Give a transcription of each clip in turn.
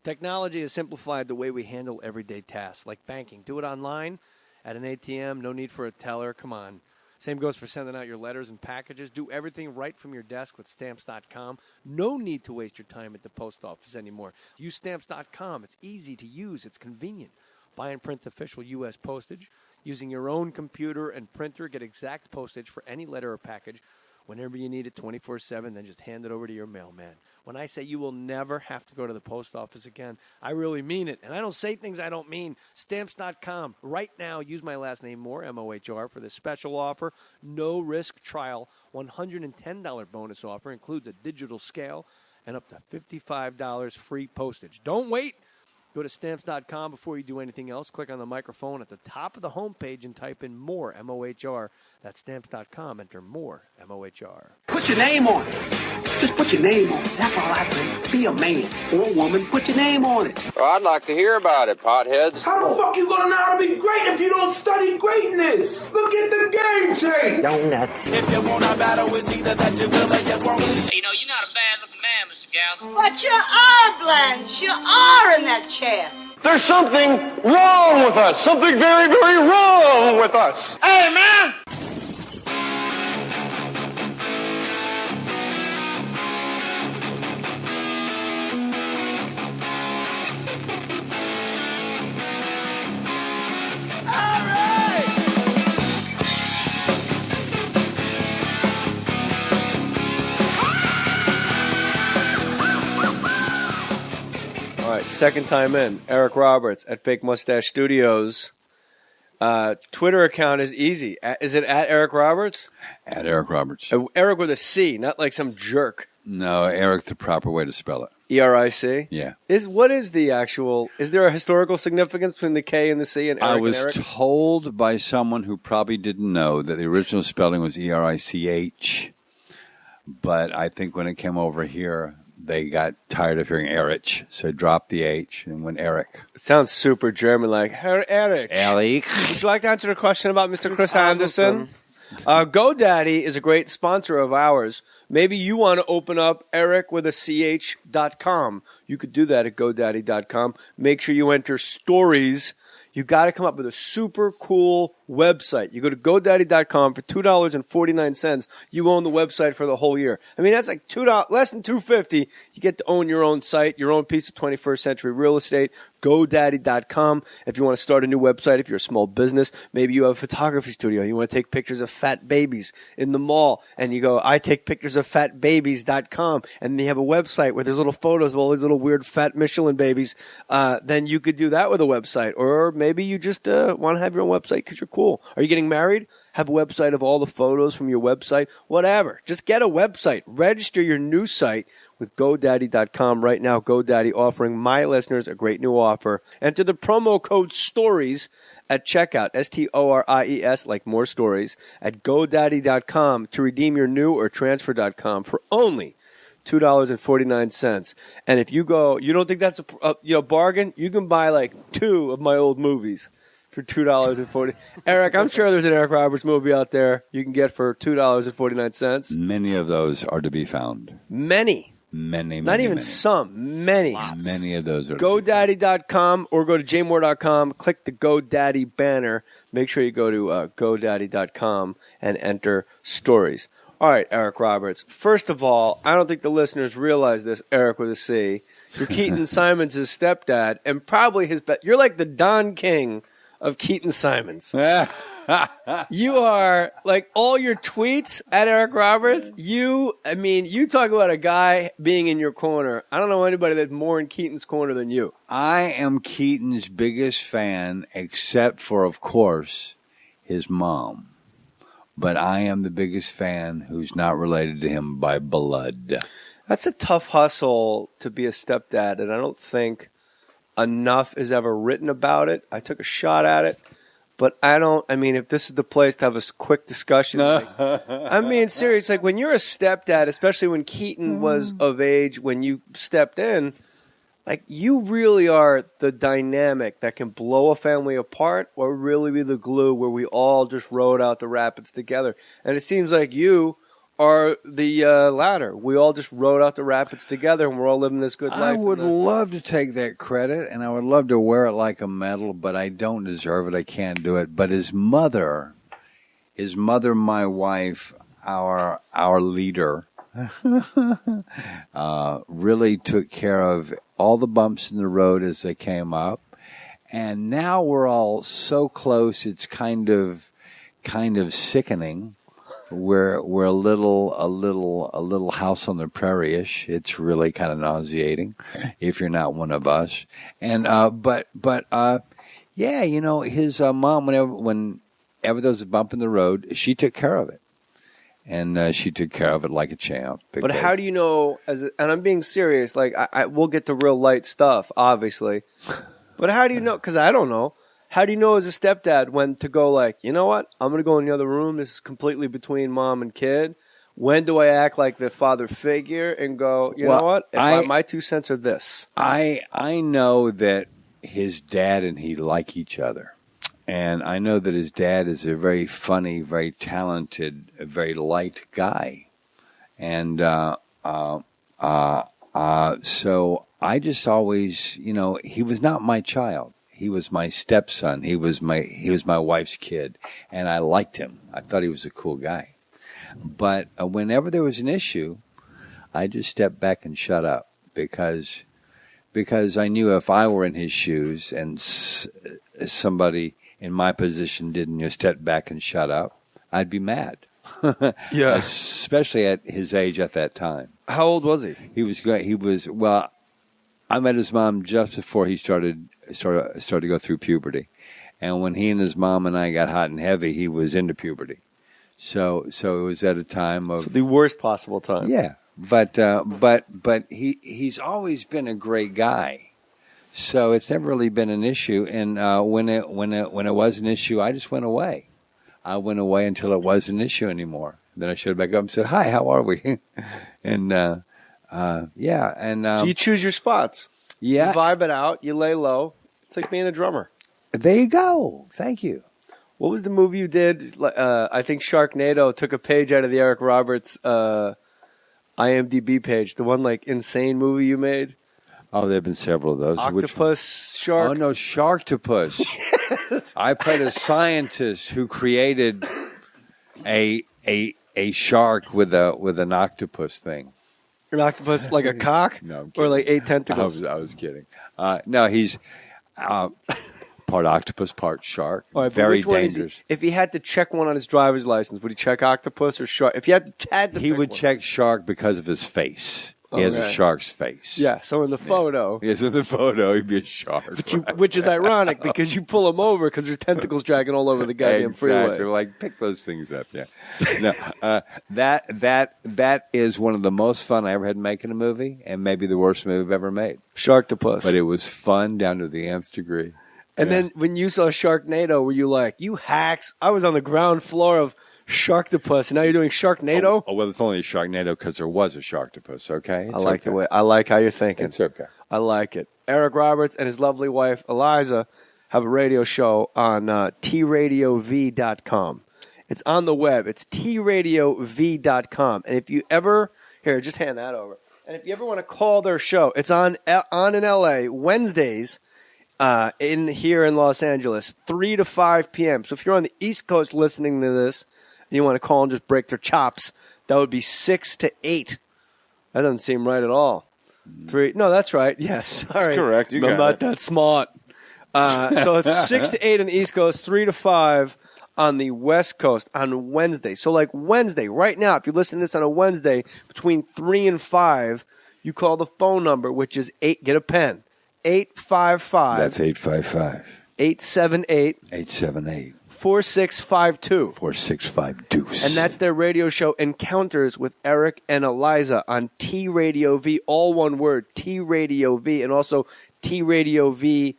Technology has simplified the way we handle everyday tasks, like banking. Do it online at an ATM. No need for a teller. Come on. Same goes for sending out your letters and packages. Do everything right from your desk with Stamps.com. No need to waste your time at the post office anymore. Use Stamps.com. It's easy to use. It's convenient. Buy and print official U.S. postage. Using your own computer and printer, get exact postage for any letter or package whenever you need it 24/7, then just hand it over to your mailman. When I say you will never have to go to the post office again, I really mean it. And I don't say things I don't mean. Stamps.com. Right now, use my last name, Mohr, M-O-H-R, for this special offer. No risk trial. $110 bonus offer. Includes a digital scale and up to $55 free postage. Don't wait. Go to Stamps.com before you do anything else. Click on the microphone at the top of the homepage and type in Mohr, M-O-H-R. That's Stamps.com. Enter Mohr, M-O-H-R. Put your name on it. Just put your name on it. That's all I say. Be a man or a woman. Put your name on it. Well, I'd like to hear about it, potheads. How the fuck you gonna know how to be great if you don't study greatness? Look at the game tape. Donuts. If you want a battle, it's either that you will or you won't. You know, you're not a bad-looking man, Mr. Gals. But you are, Blanche. You are in that chair. There's something wrong with us. Something very, very wrong with us. Hey, man! All right, second time in. Eric Roberts at Fake Mustache Studios. Twitter account is easy. Is it at Eric Roberts? At Eric Roberts. Eric with a C, not like some jerk. No, Eric, the proper way to spell it. E-R-I-C? Yeah. What is the actual, is there a historical significance between the K and the C and Eric I was and Eric? told by someone who probably didn't know that the original spelling was E-R-I-C-H, but I think when it came over here, they got tired of hearing Erich, so dropped the H and went Eric. It sounds super German, like, Herr Erich. Eric. Would you like to answer a question about Mr. Chris Anderson? GoDaddy is a great sponsor of ours. Maybe you want to open up Eric with a CH.com. You could do that at GoDaddy.com. Make sure you enter stories. You got to come up with a super cool website. You go to GoDaddy.com for $2.49. You own the website for the whole year. I mean, that's like less than $2.50. You get to own your own site, your own piece of 21st century real estate. GoDaddy.com. If you want to start a new website, if you're a small business, maybe you have a photography studio. You want to take pictures of fat babies in the mall, and you go, I take pictures of fatbabies.com, and you have a website where there's little photos of all these little weird fat Michelin babies. Then you could do that with a website. Or maybe you just want to have your own website because you're cool. Are you getting married? Have a website of all the photos from your website. Whatever. Just get a website. Register your new site with GoDaddy.com right now. GoDaddy offering my listeners a great new offer. Enter the promo code STORIES at checkout. STORIES, like Mohr Stories, at GoDaddy.com to redeem your new or transfer.com for only $2.49. And if you go, you don't think that's a bargain? You can buy like 2 of my old movies for $2.40. Eric, I'm sure there's an Eric Roberts movie out there you can get for $2.49. Many of those are to be found. Many. Not even many. some. Many. Lots. Many of those are. GoDaddy.com or go to jmohr.com. Click the GoDaddy banner. Make sure you go to GoDaddy.com and enter stories. All right, Eric Roberts. First of all, I don't think the listeners realize this, Eric with a C. You're Keaton Simons' stepdad and probably his you're like the Don King of Keaton Simons. You are, like, all your tweets at Eric Roberts, you talk about a guy being in your corner. I don't know anybody that's more in Keaton's corner than you. I am Keaton's biggest fan, except for, of course, his mom. But I am the biggest fan who's not related to him by blood. That's a tough hustle to be a stepdad, and I don't think enough is ever written about it. I took a shot at it, but if this is the place to have a quick discussion. I'm being serious. Like, when you're a stepdad, especially when Keaton was of age, when you stepped in, like, you really are the dynamic that can blow a family apart or really be the glue where we all just rode out the rapids together. And it seems like you are the latter. We all just rode out the rapids together, and we're all living this good life. I would love to take that credit, and I would love to wear it like a medal, but I don't deserve it. I can't do it. But his mother, my wife, our leader, really took care of all the bumps in the road as they came up. And now we're all so close, it's kind of sickening. We're a little house on the prairie-ish. It's really kind of nauseating if you're not one of us. And but yeah, you know, his mom, whenever there was a bump in the road, she took care of it, and she took care of it like a champ. But how do you know? And I'm being serious. Like I we'll get to real light stuff, obviously. But how do you know? Because I don't know. How do you know as a stepdad when to go like, you know what? I'm going to go in the other room. This is completely between mom and kid. When do I act like the father figure and go, you know what? My 2 cents are this. I know that his dad and he like each other. And I know that his dad is a very funny, very talented, very light guy. And so I just always, you know, he was not my child. He was my stepson. He was my wife's kid, and I liked him. I thought he was a cool guy. But whenever there was an issue, I just stepped back and shut up because I knew if I were in his shoes and somebody in my position didn't just step back and shut up, I'd be mad. Yeah, especially at his age at that time. How old was he? He was well. I met his mom just before he started to go through puberty, and when he and his mom and I got hot and heavy, he was into puberty. So it was at a time of the worst possible time. Yeah, but he's always been a great guy, so it's never really been an issue. And when it was an issue, I just went away. I went away until it wasn't an issue anymore. Then I showed back up and said, "Hi, how are we?" And yeah, and so you choose your spots. Yeah, you vibe it out. You lay low. It's like being a drummer. There you go. Thank you. What was the movie you did? I think Sharknado took a page out of the Eric Roberts IMDb page. The one like insane movie you made. Oh, there have been several of those. Octopus Shark. Oh no, Sharktopus. Yes. I played a scientist who created a shark with an octopus thing. An octopus like a cock? No, I'm or like 8 tentacles? I was kidding. No, he's part octopus, part shark. Right, very dangerous. If he had to check one on his driver's license, would he check octopus or shark? If he had to he would check shark because of his face. He has a shark's face. Yeah, so in the photo. Yes, in the photo, he'd be a shark. Which is ironic because you pull him over because there's tentacles dragging all over the goddamn freeway. Exactly. Like, pick those things up, yeah. No, that is one of the most fun I ever had making a movie and maybe the worst movie I've ever made. Sharktopus. But it was fun down to the nth degree. And then when you saw Sharknado, were you like, you hacks? I was on the ground floor of Sharktopus, and now you're doing Sharknado? Oh well, it's only a Sharknado because there was a Sharktopus, okay? I like how you're thinking. It's okay. I like it. Eric Roberts and his lovely wife, Eliza, have a radio show on tradiov.com. It's on the web. It's tradiov.com. And if you ever... Here, just hand that over. And if you ever want to call their show, it's on in L.A. Wednesdays here in Los Angeles, 3 to 5 p.m. So if you're on the East Coast listening to this, and you want to call and just break their chops, that would be 6 to 8. That doesn't seem right at all. 3? No, that's right. Yes. Sorry. That's correct. I'm not that smart. So it's 6 to 8 on the East Coast, 3 to 5 on the West Coast on Wednesday. So like Wednesday, right now, if you're listening to this on a Wednesday, between 3 and 5, you call the phone number, which is 8, get a pen, 855. That's 855. 878. 878. 4652. 4652. And that's their radio show, Encounters with Eric and Eliza, on T-Radio-V, all one word, T-Radio-V, and also tradiov.com.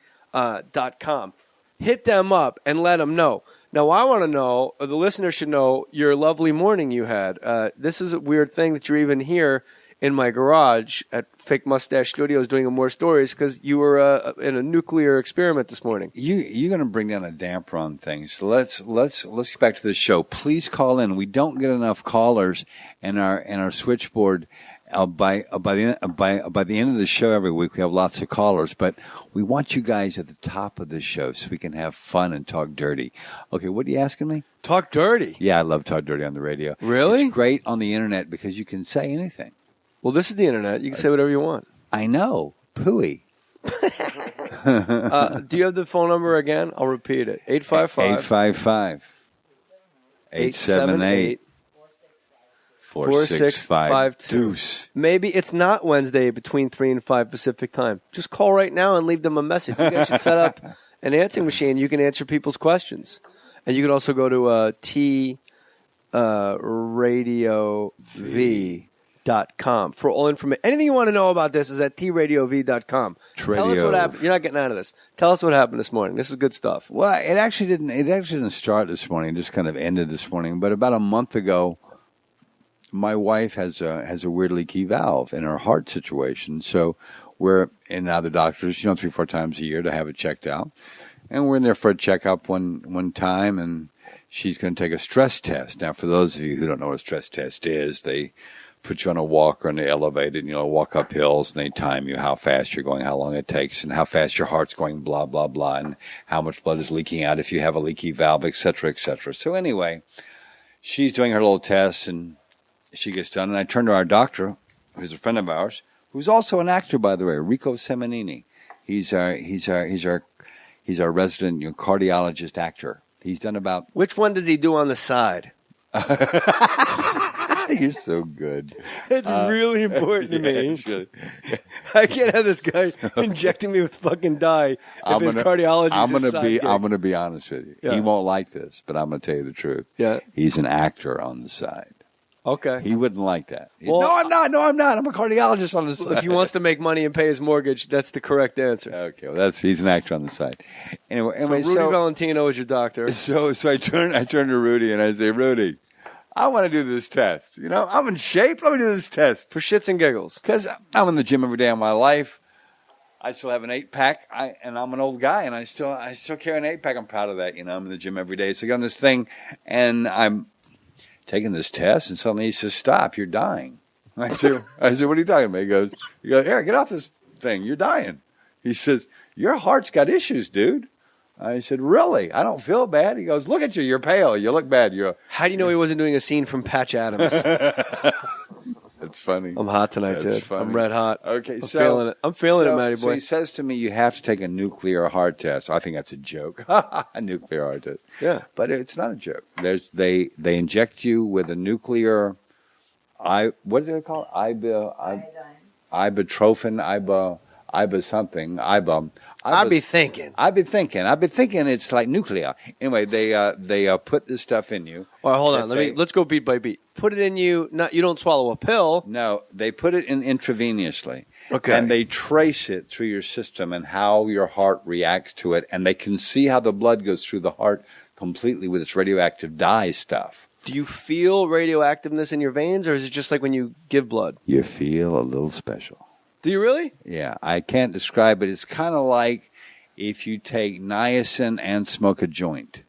Hit them up and let them know. Now, I want to know, the listener should know, your lovely morning you had. This is a weird thing that you're even here in my garage at Fake Mustache Studios doing a Mohr Stories because you were in a nuclear experiment this morning. You're going to bring down a damper on things. So let's get back to the show. Please call in. We don't get enough callers, and our switchboard. By the end of the show every week, we have lots of callers, but we want you guys at the top of the show so we can have fun and talk dirty. Okay, what are you asking me? Talk dirty? Yeah, I love talk dirty on the radio. Really? It's great on the internet because you can say anything. Well, this is the internet. You can say whatever you want. I know. Pooey. Do you have the phone number again? I'll repeat it. 855. 878. 4652. Maybe it's not Wednesday between 3 and 5 Pacific time. Just call right now and leave them a message. You guys should set up an answering machine. You can answer people's questions. And you can also go to tradiov.com for all information. Anything you want to know about this is at tradiov.com. Tell us what happened. You're not getting out of this. Tell us what happened this morning. This is good stuff. Well, it actually didn't start this morning. It just kind of ended this morning. But about a month ago, my wife has a weird leaky valve in her heart situation. So we're in now the doctors, 3-4 times a year to have it checked out. And we're in there for a checkup one time, and she's going to take a stress test. Now, for those of you who don't know what a stress test is, they put you on a walker on the elevator and, walk up hills, and they time you how fast you're going, how long it takes, and how fast your heart's going, blah, blah, blah, and how much blood is leaking out if you have a leaky valve, et cetera, et cetera. So anyway, she's doing her little test, and she gets done, and I turn to our doctor, who's a friend of ours, who's also an actor, by the way, Rico Semenini. He's our resident cardiologist actor. He's done about. Which one does he do on the side? You're so good. It's really important to me. Really... I can't have this guy injecting me with fucking dye if his cardiologist is I'm going to be honest with you. Yeah. He won't like this, but I'm going to tell you the truth. Yeah. He's an actor on the side. Okay. He wouldn't like that. No, I'm not. I'm a cardiologist on the side. If he wants to make money and pay his mortgage, that's the correct answer. Okay, well, he's an actor on the side. Anyway, Rudy Valentino is your doctor. So I turn to Rudy and I say, Rudy, I want to do this test. I'm in shape. Let me do this test. For shits and giggles. Because I'm in the gym every day of my life. I still have an 8-pack, and I'm an old guy, and I still carry an 8-pack. I'm proud of that. I'm in the gym every day. So I get on this thing, and I'm taking this test, and suddenly he says, "Stop! You're dying." I said, "What are you talking about?" He goes, "Eric, get off this thing. You're dying." He says, "Your heart's got issues, dude." I said, "Really? I don't feel bad." He goes, "Look at you. You're pale. You look bad." How do you know he wasn't doing a scene from Patch Adams? That's funny. I'm hot tonight, dude. I'm red hot. Okay, I'm feeling it, Matty boy. So he says to me, "You have to take a nuclear heart test." I think that's a joke. A nuclear heart test. Yeah, but it's not a joke. They inject you with a nuclear. What do they call it? Ibuprofen. I'd be thinking it's like nuclear. Anyway, they put this stuff in you. All right, hold on. Let's go beat by beat. Put it in you. You don't swallow a pill. No, they put it in intravenously. Okay. And they trace it through your system and how your heart reacts to it, and they can see how the blood goes through the heart completely with its radioactive dye stuff. Do you feel radioactiveness in your veins, or is it just like when you give blood? You feel a little special. Do you really? Yeah, I can't describe it. It's kind of like if you take niacin and smoke a joint.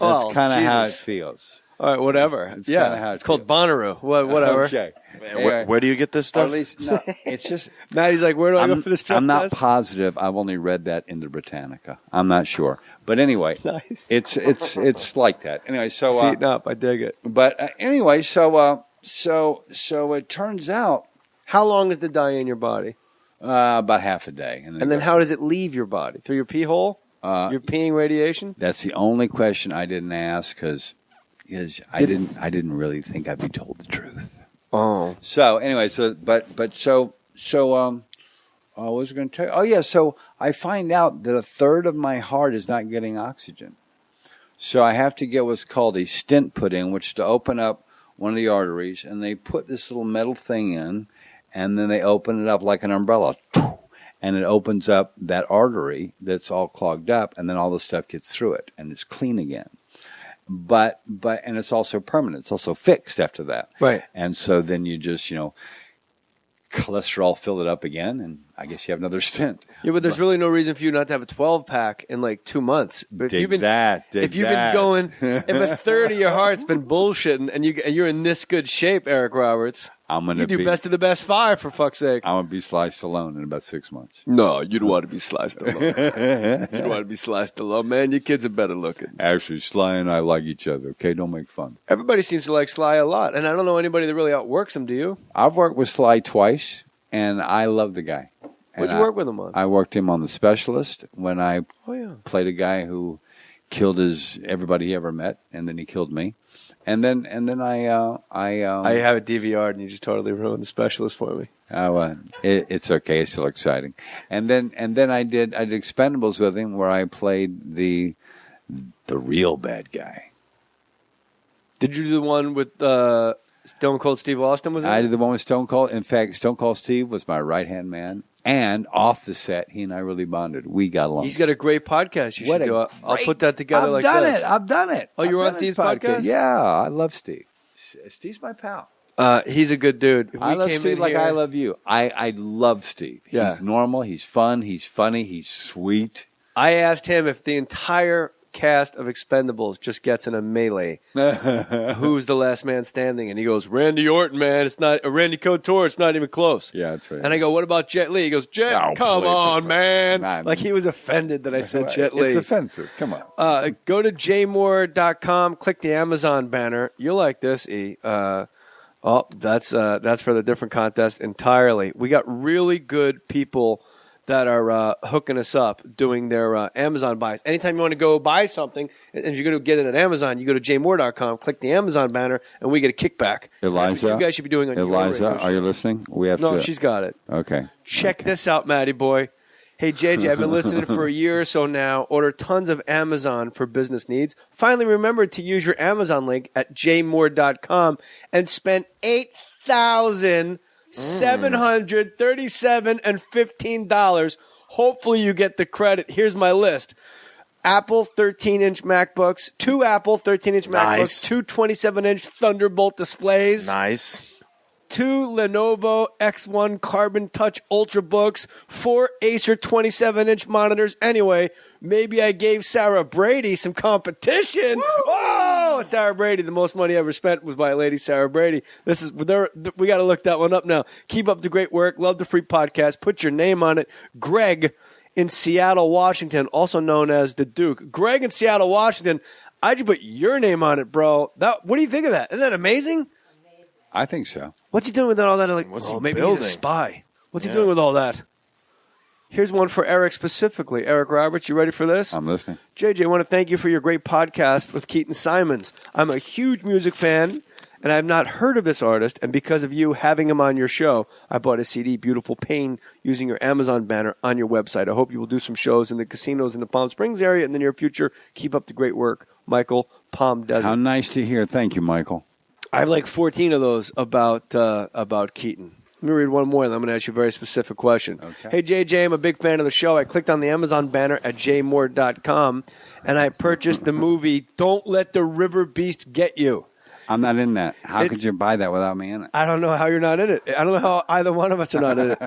That's kind of how it feels. All right, whatever. It's kind of how it's called Bonnaroo. Whatever. Okay. Where do you get this stuff? Or at least, no, it's just. Maddie's like, where do I go for the stress I'm not test? positive. I've only read that in the Britannica. I'm not sure. But anyway, nice. It's like that. Anyway, so Seating up. I dig it. But anyway, so it turns out. How long is the dye in your body? About half a day. And then how does it leave your body? Through your pee hole? You're peeing radiation? That's the only question I didn't ask because I didn't really think I'd be told the truth. Oh. So anyway, what was I going to tell you? Oh yeah, so I find out that a third of my heart is not getting oxygen. So I have to get what's called a stent put in, which is to open up one of the arteries, and they put this little metal thing in, and then they open it up like an umbrella, and it opens up that artery that's all clogged up, and then all the stuff gets through it, and it's clean again. But and it's also permanent. It's also fixed after that. Right. And so then you just, cholesterol fill it up again, and I guess you have another stint. Yeah, but there's really no reason for you not to have a 12-pack in like 2 months. But Dig that. If you've been going, if a third of your heart's been bullshitting, and you're in this good shape, Eric Roberts, you do best of the best 5 for fuck's sake. I'm gonna be sliced alone in about 6 months. No, you don't want to be sliced alone. You don't want to be sliced alone, man. Your kids are better looking. Actually, Sly and I like each other. Okay, don't make fun. Everybody seems to like Sly a lot, and I don't know anybody that really outworks him. Do you? I've worked with Sly twice, and I love the guy. What'd you work with him on? I worked him on The Specialist when I played a guy who killed everybody he ever met, and then he killed me. And then I have a DVR, and you just totally ruined The Specialist for me. It's okay. It's still exciting. And then I did Expendables with him, where I played the real bad guy. Did you do the one with Stone Cold Steve Austin? Was it? I did the one with Stone Cold. In fact, Stone Cold Steve was my right-hand man. And off the set, he and I really bonded. We got along. He's got a great podcast. You should do. I'll put that together like this. I've done it. Oh, you were on Steve's podcast? Yeah, I love Steve. Steve's my pal. He's a good dude. I love Steve like I love you. I love Steve. He's normal. He's fun. He's funny. He's sweet. I asked him if the entire cast of Expendables just gets in a melee, who's the last man standing? And he goes, Randy Orton, man. It's not Randy Couture. It's not even close. Yeah, that's right. And I go, what about Jet Li? He goes, come on, man. Like he was offended that I said Jet Li. It's offensive. Come on. Go to jmohr.com. Click the Amazon banner. You'll like this, E. That's for the different contest entirely. We got really good people that are hooking us up doing their Amazon buys. Anytime you want to go buy something, and if you're going to get it at Amazon, you go to jmohr.com, click the Amazon banner, and we get a kickback. Eliza, you guys should be doing on Eliza, your are you listening? No, she's got it. Okay. Check this out, Matty boy. Hey, JJ, I've been listening for a year or so now. Order tons of Amazon for business needs. Finally remembered to use your Amazon link at jmohr.com and spent $8,737 and $15. Hopefully you get the credit. Here's my list. Apple 13-inch MacBooks, 2 Apple 13-inch MacBooks, 2 27-inch Thunderbolt displays. Nice. 2 Lenovo X1 Carbon Touch Ultrabooks, 4 Acer 27-inch monitors. Anyway, maybe I gave Sarah Brady some competition. Oh, Sarah Brady, the most money ever spent was by Lady Sarah Brady. We got to look that one up now. Keep up the great work. Love the free podcast. Put your name on it. Greg in Seattle, Washington, also known as the Duke. Greg in Seattle, Washington. I just put your name on it, bro. What do you think of that? Isn't that amazing? I think so. What's he doing with all that? Like, maybe building? He's a spy. What's he doing with all that? Here's one for Eric specifically. Eric Roberts, you ready for this? I'm listening. JJ, I want to thank you for your great podcast with Keaton Simons. I'm a huge music fan, and I've not heard of this artist, and because of you having him on your show, I bought a CD, Beautiful Pain, using your Amazon banner on your website. I hope you will do some shows in the casinos in the Palm Springs area in the near future. Keep up the great work. Michael, Palm Desert. How nice to hear. Thank you, Michael. I have like 14 of those about Keaton. Let me read one more, and I'm going to ask you a very specific question. Okay. Hey, JJ, I'm a big fan of the show. I clicked on the Amazon banner at jmohr.com, and I purchased the movie Don't Let the River Beast Get You. I'm not in that. How could you buy that without me in it? I don't know how you're not in it. I don't know how either one of us are not in it.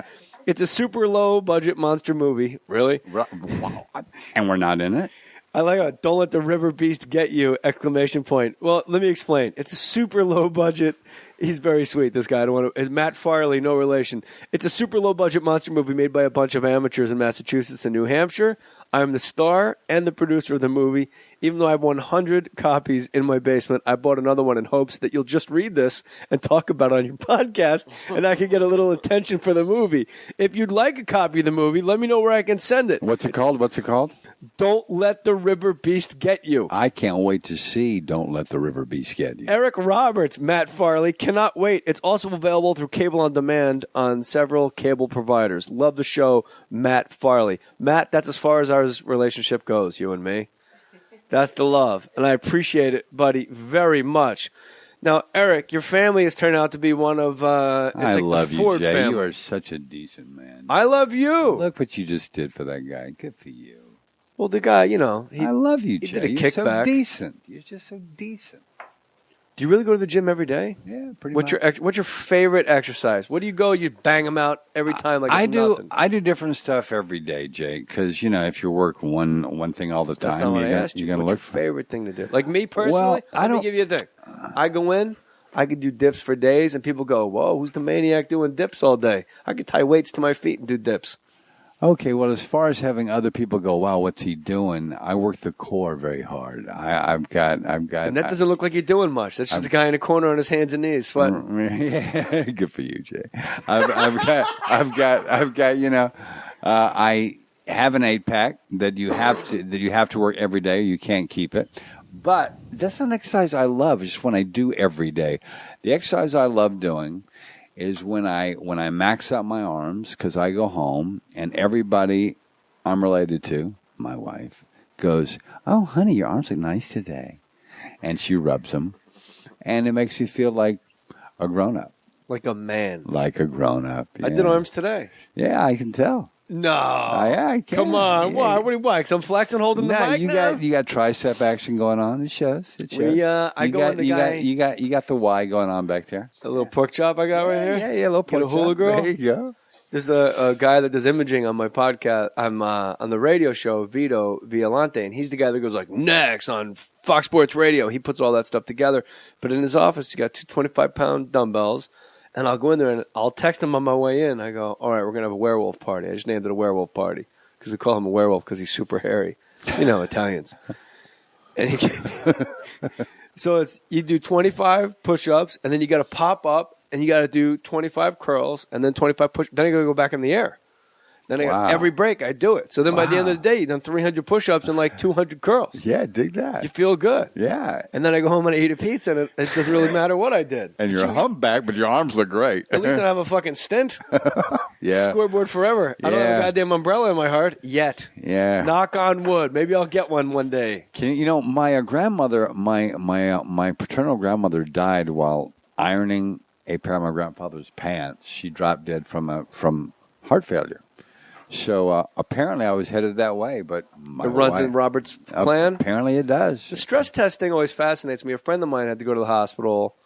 It's a super low-budget monster movie. Really? Wow. And we're not in it? I like it. Don't let the river beast get you! ! Well, let me explain. It's a super low budget. He's very sweet, this guy. I don't want to. It's Matt Farley, no relation. It's a super low budget monster movie made by a bunch of amateurs in Massachusetts and New Hampshire. I'm the star and the producer of the movie. Even though I have 100 copies in my basement, I bought another one in hopes that you'll just read this and talk about it on your podcast, and I can get a little attention for the movie. If you'd like a copy of the movie, let me know where I can send it. What's it called? Don't Let the River Beast Get You. I can't wait to see Don't Let the River Beast Get You. Eric Roberts, Matt Farley, cannot wait. It's also available through cable on demand on several cable providers. Love the show, Matt Farley. Matt, that's as far as our relationship goes, you and me. That's the love, and I appreciate it, buddy, very much. Now, Eric, your family has turned out to be one of I love the Ford you, Jay. family. You are such a decent man. I love you. Look what you just did for that guy. Good for you. Well, the guy, I love you, he Jay. did a You're kickback. so decent. You're just so decent. Do you really go to the gym every day? Yeah, pretty What's much. what's your favorite exercise? What do you go? You bang them out every time like it's nothing. I do different stuff every day, Jake, because, if you work one thing all the That's time, not what I asked you're you. going to What's look your favorite thing to do? Like me personally, Well, let me give you a thing. I go in, I could do dips for days, and people go, whoa, who's the maniac doing dips all day? I could tie weights to my feet and do dips. Okay, well, as far as having other people go, wow, what's he doing? I work the core very hard. I've got. And that doesn't look like you're doing much. That's just a guy in a corner on his hands and knees sweating. Yeah, good for you, Jay. I've got. I have an 8-pack that you have to work every day. You can't keep it. But that's not an exercise I love. It's just when I do every day. The exercise I love doing is when I max out my arms, because I go home and everybody I'm related to, my wife, goes, "Oh, honey, your arms look nice today," and she rubs them, and it makes you feel like a grown up, Like a man. like a grown up. Yeah. I did arms today. Yeah, I can tell. No. Yeah, I can. Come on. Yeah. Why? What do you why? 'Cause I'm flexing holding the mic you now? got tricep action going on. It shows. It shows. I you go got, in the you guy. got you got the Y going on back there. A little pork chop I got right here. Yeah, a little Get a pork hula chop. girl. There you go. There's a guy that does imaging on my podcast. I'm on the radio show, Vito Violante, and he's the guy that goes like, next on Fox Sports Radio. He puts all that stuff together. But in his office, he got two 25-pound dumbbells, and I'll go in there and I'll text him on my way in. I go, all right, we're going to have a werewolf party. I just named it a werewolf party because we call him a werewolf because he's super hairy. You know, Italians. And so you do 25 push-ups, and then you got to pop up, and you got to do 25 curls, and then 25 push. Then you got to go back in the air. Then every break I do it. So then by the end of the day, you've done 300 push-ups and like 200 curls. Yeah, dig that. You feel good. Yeah. And then I go home and I eat a pizza, and it doesn't really matter what I did. And you're a humpback, but your arms look great. At least I don't have a fucking stint. Yeah. Scoreboard forever. I don't have a goddamn umbrella in my heart yet. Yeah. Knock on wood. Maybe I'll get one day. My grandmother, my paternal grandmother died while ironing a pair of my grandfather's pants. She dropped dead from heart failure. So apparently I was headed that way, but it runs in Robert's clan? Apparently it does. The stress test thing always fascinates me. A friend of mine had to go to the hospital,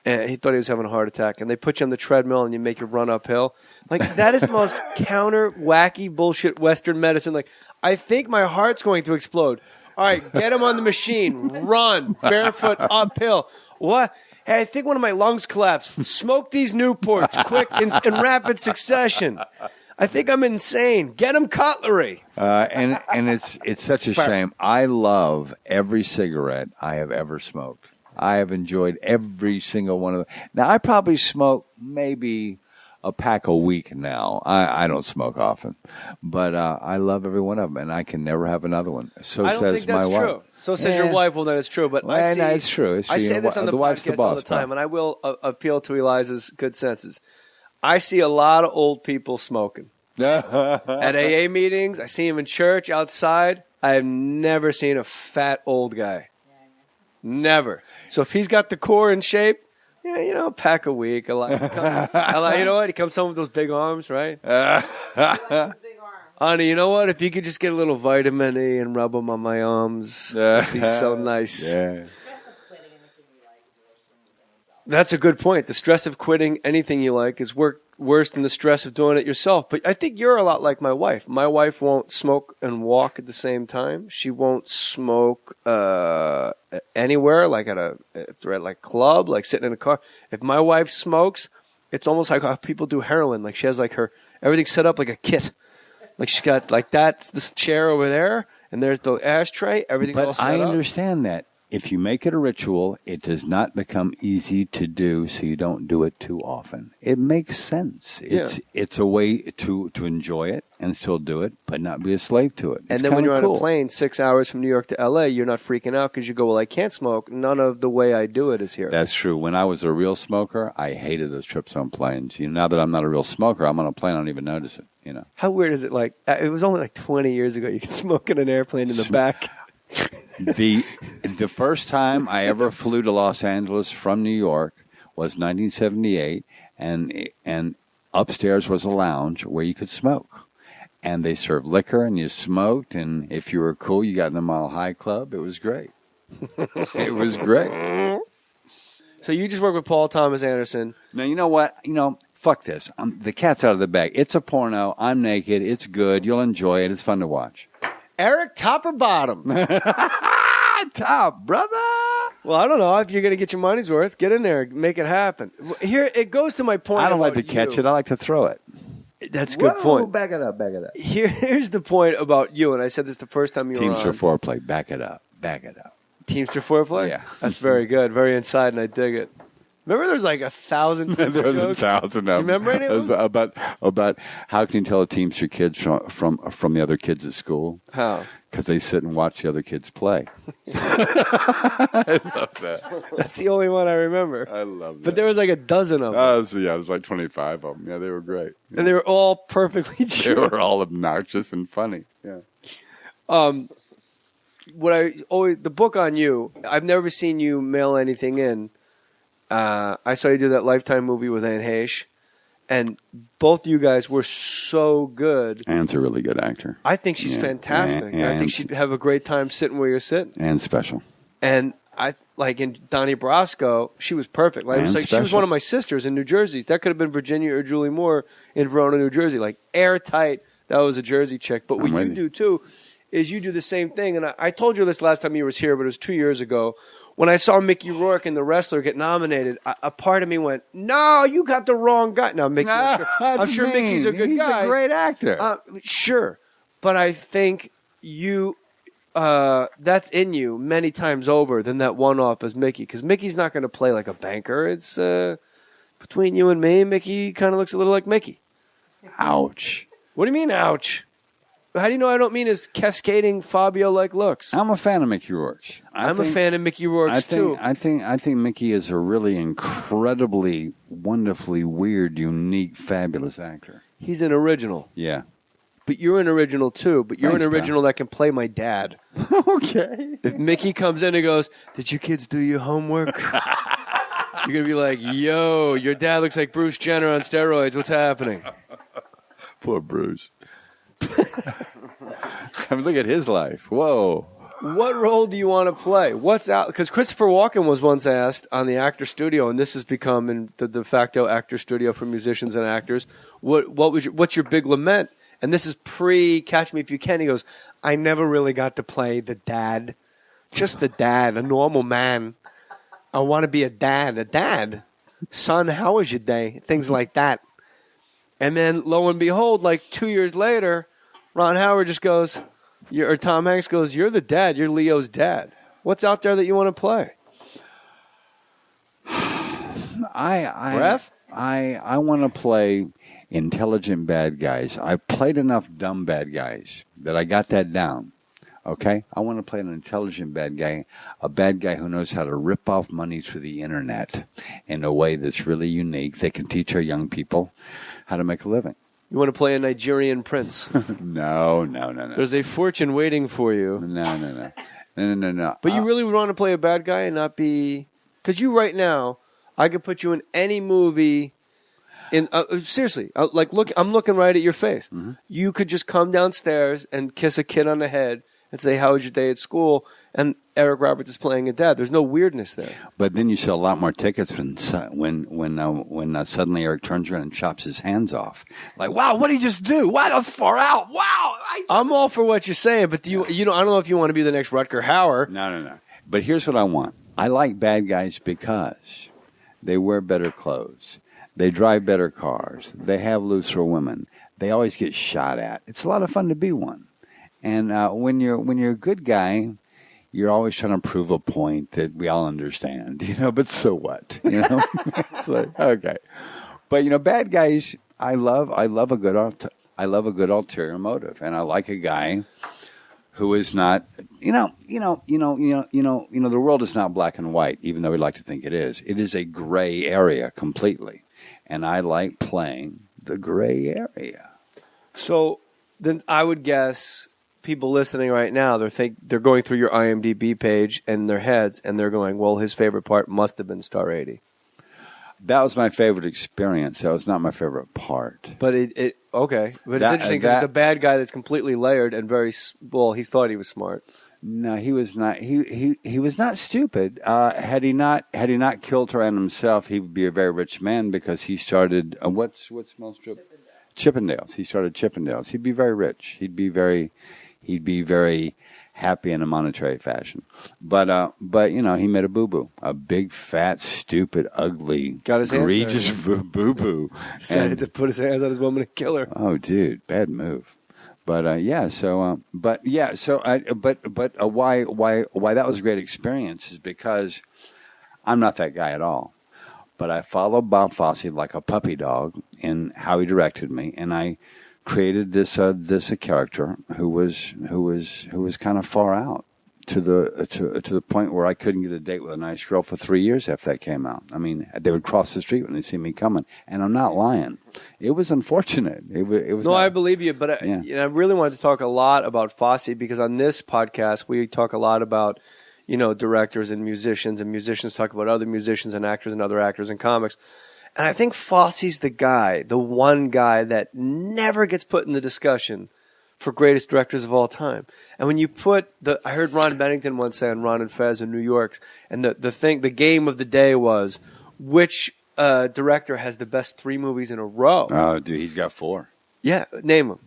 and he thought he was having a heart attack, and they put you on the treadmill and you make you run uphill. Like, that is the most counter, wacky, bullshit Western medicine. Like, I think my heart's going to explode. All right, get him on the machine. Run, barefoot, uphill. What? Hey, I think one of my lungs collapsed. Smoke these Newports quick in rapid succession. I think I'm insane. Get him cutlery. And it's such a shame. I love every cigarette I have ever smoked. I have enjoyed every single one of them. Now, I probably smoke maybe a pack a week now. I don't smoke often, but I love every one of them, and I can never have another one. So I don't says think that's my wife. true. So says your wife. Well, then it's true. But No, it's true. It's true. I say this on the wife's podcast the all the boss, time, pal. and I will appeal to Eliza's good senses. I see a lot of old people smoking. At AA meetings, I see him in church, outside. I have never seen a fat old guy. Never. So if he's got the core in shape, a pack a week. You know what? He comes home with those big arms, right? Honey, you know what? If you could just get a little vitamin E and rub them on my arms, it'd be so nice. Yeah. That's a good point. The stress of quitting anything you like is worse than the stress of doing it yourself. But I think you're a lot like my wife. My wife won't smoke and walk at the same time. She won't smoke anywhere, like if they're at like club, like sitting in a car. If my wife smokes, it's almost like how people do heroin. Like she has like everything set up like a kit. Like she got like that's this chair over there, and there's the ashtray. Everything's all set up. But I understand that. If you make it a ritual, it does not become easy to do, so you don't do it too often. It makes sense. It's a way to enjoy it and still do it, but not be a slave to it. And then when you're on a plane 6 hours from New York to L.A., you're not freaking out because you go, well, I can't smoke. None of the way I do it is here. That's true. When I was a real smoker, I hated those trips on planes. Now that I'm not a real smoker, I'm on a plane, I don't even notice it. How weird is it? Like it was only like 20 years ago. You could smoke in an airplane in the back. The first time I ever flew to Los Angeles from New York was 1978, and upstairs was a lounge where you could smoke. And they served liquor, and you smoked, and if you were cool, you got in the Mile High Club. It was great. It was great. So you just work with Paul Thomas Anderson. Now, you know what? Fuck this. The cat's out of the bag. It's a porno. I'm naked. It's good. You'll enjoy it. It's fun to watch. Eric, top or bottom? Top, brother. Well, I don't know. If you're going to get your money's worth, get in there. Make it happen. Here, it goes to my point. I don't like to you. catch it. I like to throw it. That's a good point. Back it up. Here's the point about you, and I said this the first time you were on. Teamster foreplay. Back it up. Teamster foreplay? Yeah. That's very good. Very inside, and I dig it. Remember there's like 1,000 There was jokes? 1,000 of them. Do you remember any of them? About how can you tell a Teamster kids from the other kids at school? How? Because they sit and watch the other kids play. I love that. That's the only one I remember. I love that. But there was like a dozen of them. There was like 25 of them. Yeah, they were great. Yeah. And they were all perfectly They true. were all obnoxious and funny. Yeah. The book on you, I've never seen you mail anything in. I saw you do that Lifetime movie with Anne Heche, and both you guys were so good. Anne's a really good actor. I think she's fantastic. I think she'd have a great time sitting where you're sitting. Anne's special. And I like in Donnie Brasco, she was perfect. Like, it was like she was one of my sisters in New Jersey. That could have been Virginia or Julie Moore in Verona, New Jersey. Like airtight. That was a Jersey chick. But what you do too is you do the same thing. And I told you this last time you was here, but it was 2 years ago. When I saw Mickey Rourke and The Wrestler get nominated, a part of me went, "No, you got the wrong guy." Now, Mickey, I'm sure Mickey's a good guy. He's a great actor. Sure, but I think you that's in you many times over than that one-off as Mickey, because Mickey's not going to play like a banker. It's between you and me, Mickey kind of looks a little like Mickey. Ouch. What do you mean, ouch? How do you know I don't mean his cascading Fabio-like looks? I'm a fan of Mickey Rourke. I'm a fan of Mickey Rourke too. I think Mickey is a really incredibly, wonderfully weird, unique, fabulous actor. He's an original. Yeah. But you're an original too. But you're Thanks, an original that can play my dad. Okay. If Mickey comes in and goes, "Did you kids do your homework?" You're going to be like, "Yo, your dad looks like Bruce Jenner on steroids. What's happening?" Poor Bruce. I mean, look at his life. Whoa. What role do you want to play? What's out? Because Christopher Walken was once asked on the Actor Studio, and this has become in the de facto Actor Studio for musicians and actors. What's your big lament? And this is pre Catch Me If You Can. He goes, "I never really got to play the dad, just the dad, a normal man. I want to be a dad. Son, how was your day?" Things like that. And then, lo and behold, like 2 years later, Ron Howard just goes, or Tom Hanks goes, "You're the dad. You're Leo's dad." What's out there that you want to play? Breath? I want to play intelligent bad guys. I've played enough dumb bad guys that I got that down. Okay? I want to play an intelligent bad guy, a bad guy who knows how to rip off money through the internet in a way that's really unique. They can teach our young people how to make a living. You want to play a Nigerian prince? No. There's a fortune waiting for you. No. But you really would want to play a bad guy and not be... Because you right now, I could put you in any movie... seriously, I'm looking right at your face. Mm-hmm. You could just come downstairs and kiss a kid on the head and say, "How was your day at school?" And Eric Roberts is playing a dad. There's no weirdness there. But then you sell a lot more tickets when suddenly Eric turns around and chops his hands off. Like, wow, what did he just do? Wow, that's far out. Wow. I'm all for what you're saying, but I don't know if you want to be the next Rutger Hauer. No. But here's what I want. I like bad guys because they wear better clothes. They drive better cars. They have looser women. They always get shot at. It's a lot of fun to be one. And when you're a good guy, you're always trying to prove a point that we all understand, but so what? It's like, okay. But bad guys, I love a good ulterior motive, and I like a guy who is not, the world is not black and white, even though we like to think it is. It is a gray area completely, and I like playing the gray area. So then I would guess people listening right now, they're going through your IMDb page in their heads, and they're going, "Well, his favorite part must have been Star 80." That was my favorite experience. That was not my favorite part. But okay. But it's interesting because it's a bad guy that's completely layered and very well. He thought he was smart. No, he was not. He was not stupid. Had he not killed her and himself, he would be a very rich man because he started what's most Chippendales. He started Chippendales. He'd be very rich. He'd be very happy in a monetary fashion. But he made a boo-boo, a big, fat, stupid, ugly, egregious boo-boo. Decided to put his hands on his woman and kill her. Oh, dude, bad move. But why that was a great experience is because I'm not that guy at all. But I followed Bob Fosse like a puppy dog in how he directed me, and I created this character who was kind of far out to the point where I couldn't get a date with a nice girl for 3 years after that came out. I mean, they would cross the street when they see me coming, and I'm not lying. It was unfortunate. It was. No, I believe you, but I really wanted to talk a lot about Fosse because on this podcast we talk a lot about directors and musicians talk about other musicians and actors and other actors and comics. And I think Fosse's the one guy that never gets put in the discussion for greatest directors of all time. And when you I heard Ron Bennington once say on Ron and Fez in New York, and the game of the day was which director has the best 3 movies in a row. Oh, dude, he's got 4. Yeah, name them.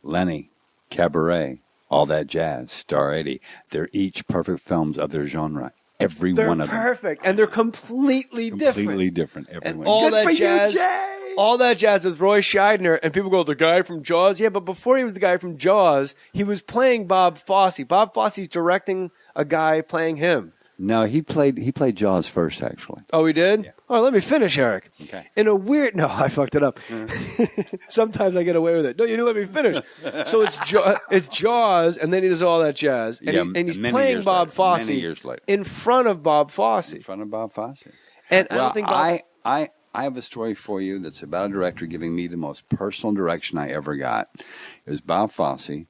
Lenny, Cabaret, All That Jazz, Star 80. They're each perfect films of their genre. Every one of them. They're perfect, and they're completely different. Everyone. All that jazz. All That Jazz with Roy Scheidner, and people go, the guy from Jaws? Yeah, but before he was the guy from Jaws, he was playing Bob Fosse. Bob Fosse's directing a guy playing him. No, he played Jaws first, actually. Oh, he did? Yeah. Oh, let me finish, Eric. Okay. No, I fucked it up. Sometimes I get away with it. No, you didn't let me finish. So it's Jaws, and then he does All That Jazz, and he's playing Bob Fosse in front of Bob Fosse. In front of Bob Fosse. And I don't think I have a story for you that's about a director giving me the most personal direction I ever got. It was Bob Fosse,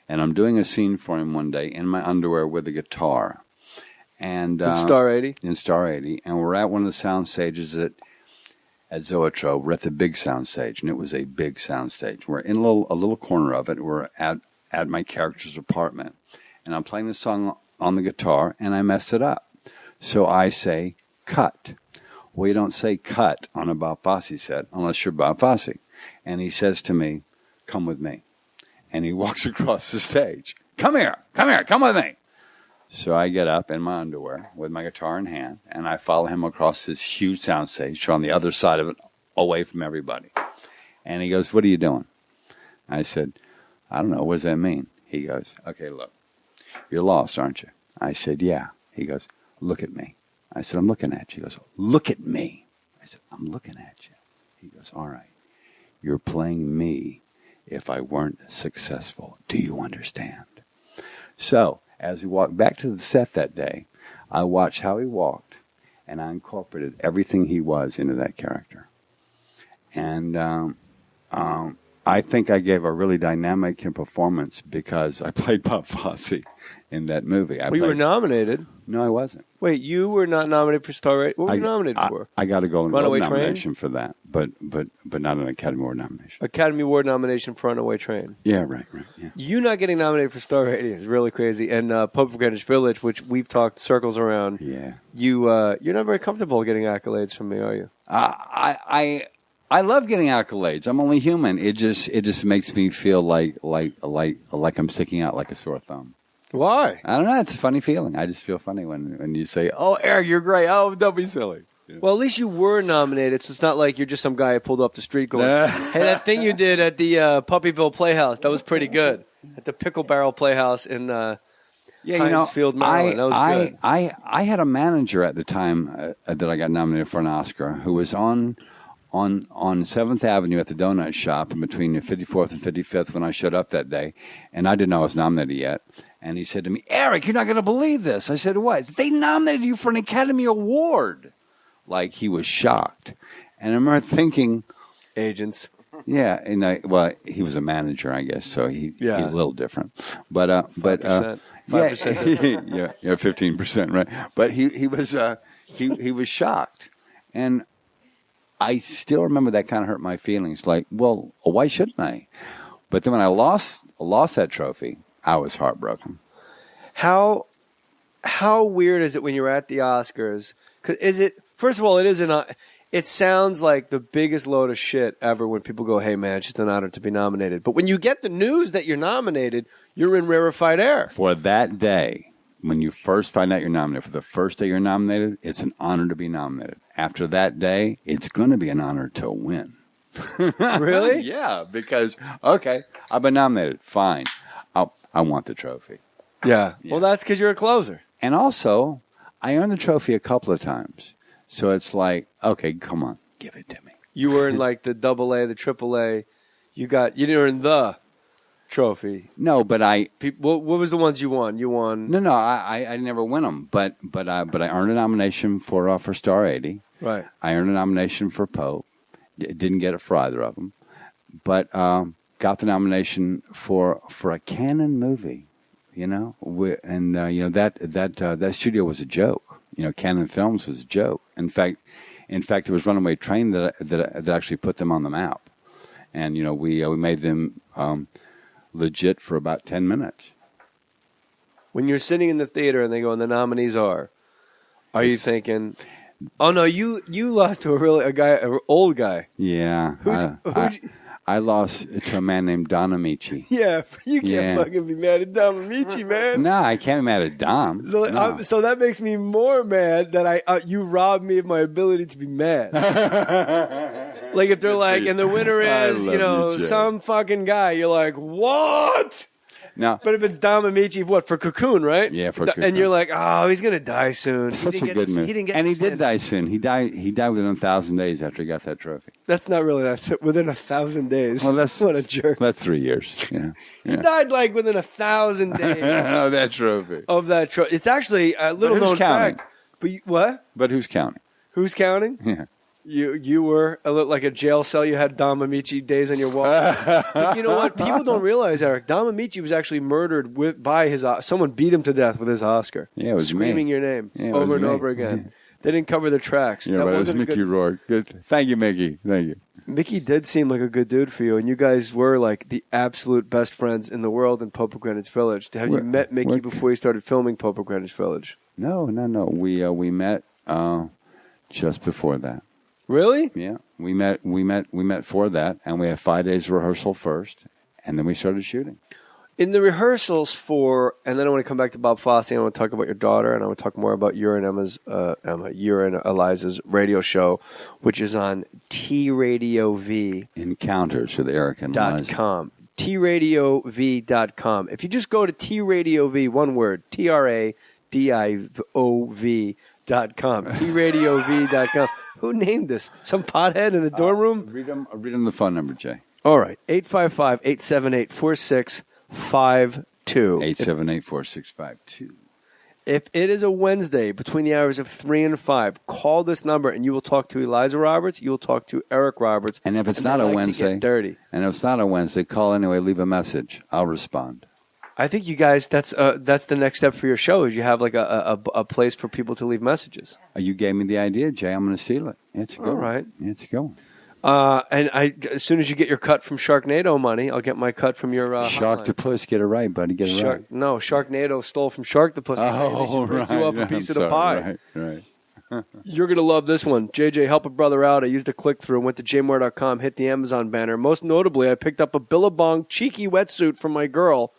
and I'm doing a scene for him one day in my underwear with a guitar. And in Star 80? In Star 80. And we're at one of the sound stages at Zoetrope. We're at the big sound stage, and it was a big sound stage. We're in a little corner of it. We're at my character's apartment. And I'm playing the song on the guitar, and I messed it up. So I say, cut. Well, you don't say cut on a Bob Fosse set unless you're Bob Fosse. And he says to me, come with me. And he walks across the stage. Come with me. So I get up in my underwear with my guitar in hand, and I follow him across this huge soundstage on the other side of it, away from everybody. And he goes, what are you doing? I said, I don't know. What does that mean? He goes, okay, look, you're lost, aren't you? I said, yeah. He goes, look at me. I said, I'm looking at you. He goes, look at me. I said, I'm looking at you. He goes, all right. You're playing me if I weren't successful. Do you understand? So, as we walked back to the set that day, I watched how he walked, and I incorporated everything he was into that character. And I think I gave a really dynamic performance because I played Bob Fosse in that movie. You were nominated. No, I wasn't. Wait, you were not nominated for Star 80? What were you nominated for? I got a Golden Globe nomination for that, but not an Academy Award nomination. Academy Award nomination for Runaway Train. Yeah, right. Yeah. You not getting nominated for Star 80 is really crazy. And Public Greenwich Village, which we've talked circles around. Yeah. You're not very comfortable getting accolades from me, are you? I love getting accolades. I'm only human. It just makes me feel like I'm sticking out like a sore thumb. Why? I don't know. It's a funny feeling. I just feel funny when you say, "Oh, Eric, you're great." Oh, don't be silly. Yeah. Well, at least you were nominated, so it's not like you're just some guy who pulled off the street going, "Hey, that thing you did at the Puppyville Playhouse, that was pretty good." At the Pickle Barrel Playhouse in Hinesfield, Maryland, that was good. I had a manager at the time that I got nominated for an Oscar who was on 7th Avenue at the donut shop in between the 54th and 55th when I showed up that day, and I didn't know I was nominated yet. And he said to me, Eric, you're not going to believe this. I said, what? They nominated you for an Academy Award. Like, he was shocked. And I remember thinking... Agents. Yeah, and he was a manager, I guess, so he's a little different. But 5%. Yeah, 15%, right? But he was shocked. And I still remember that kind of hurt my feelings. Like, well, why shouldn't I? But then when I lost that trophy, I was heartbroken. How weird is it when you're at the Oscars? 'Cause first of all, it sounds like the biggest load of shit ever when people go, hey, man, it's just an honor to be nominated. But when you get the news that you're nominated, you're in rarefied air. For that day, when you first find out you're nominated, for the first day you're nominated, it's an honor to be nominated. After that day, it's going to be an honor to win. Really? Yeah, because, okay, I've been nominated. Fine. I want the trophy. Yeah. Well, that's because you're a closer. And also, I earned the trophy a couple of times. So it's like, okay, come on, give it to me. You were in like the AA, the AAA. You didn't earn the trophy. No, but what was the ones you won? You won. No, I never win them. But I earned a nomination for Star 80. Right. I earned a nomination for Pope. Didn't get it for either of them, but got the nomination for a canon movie. You know, that studio was a joke. You know, Canon Films was a joke. In fact, it was Runaway Train that actually put them on the map. And we made them legit for about 10 minutes. When you're sitting in the theater and they go, and the nominees are you thinking, oh no, you lost to an old guy? Yeah, I lost to a man named Don Amici. Yeah, you can't fucking be mad at Dom Amici, man. No, I can't be mad at Dom. So that makes me more mad that you robbed me of my ability to be mad. Like if they're like, and the winner is, some fucking guy, you're like, what? No. But if it's Dom Amici, for Cocoon, right? Yeah, for Cocoon. And you're like, oh, he's gonna die soon. Such a good movie. And he did die soon. He died within 1,000 days after he got that trophy. That's not really within 1,000 days. Well, what a jerk. That's 3 years. Yeah. He died like within 1,000 days of that trophy. It's actually a little known fact. But what? But who's counting? Who's counting? Yeah. You were like a jail cell. You had Dom Amici days on your wall. But you know what? People don't realize, Eric. Dom Amici was actually murdered by his. Someone beat him to death with his Oscar. Yeah, it was screaming me. your name over and over again. They didn't cover the tracks. Yeah, it was Mickey Rourke. Good. Thank you, Mickey. Thank you. Mickey did seem like a good dude for you, and you guys were like the absolute best friends in the world in Pope of Greenwich Village. Have you met Mickey before you started filming Pope of Greenwich Village? No. We met just before that. Really? Yeah, we met for that, and we had 5 days of rehearsal first, and then we started shooting. In the rehearsals and then I want to come back to Bob Fosse, and I want to talk about your daughter, and I want to talk more about your and Eliza's radio show, which is on TRadio-V. Encounters with Eric and Eliza. TRadio-V.com. If you just go to TRadio-V, one word, TRadio-V.com, TRadio-V.com. Who named this? Some pothead in a dorm room? Read them the phone number, Jay. All right. 855-878-4652. 878-4652. If it is a Wednesday between the hours of 3 and 5, call this number and you will talk to Eliza Roberts. You will talk to Eric Roberts. And if it's not a Wednesday, call anyway. Leave a message. I'll respond. I think you guys, that's the next step for your show, is you have like a place for people to leave messages. You gave me the idea, Jay. I'm going to steal it. It's a good All right. one. It's a good one. And as soon as you get your cut from Sharknado money, I'll get my cut from your Sharktopus. Get it right, buddy. Get it right. No, Sharknado stole from Sharktopus. Oh, right. You up a piece of the pie. Right. You're going to love this one. JJ, help a brother out. I used a click-through, went to jmohr.com, hit the Amazon banner. Most notably, I picked up a Billabong cheeky wetsuit for my girl.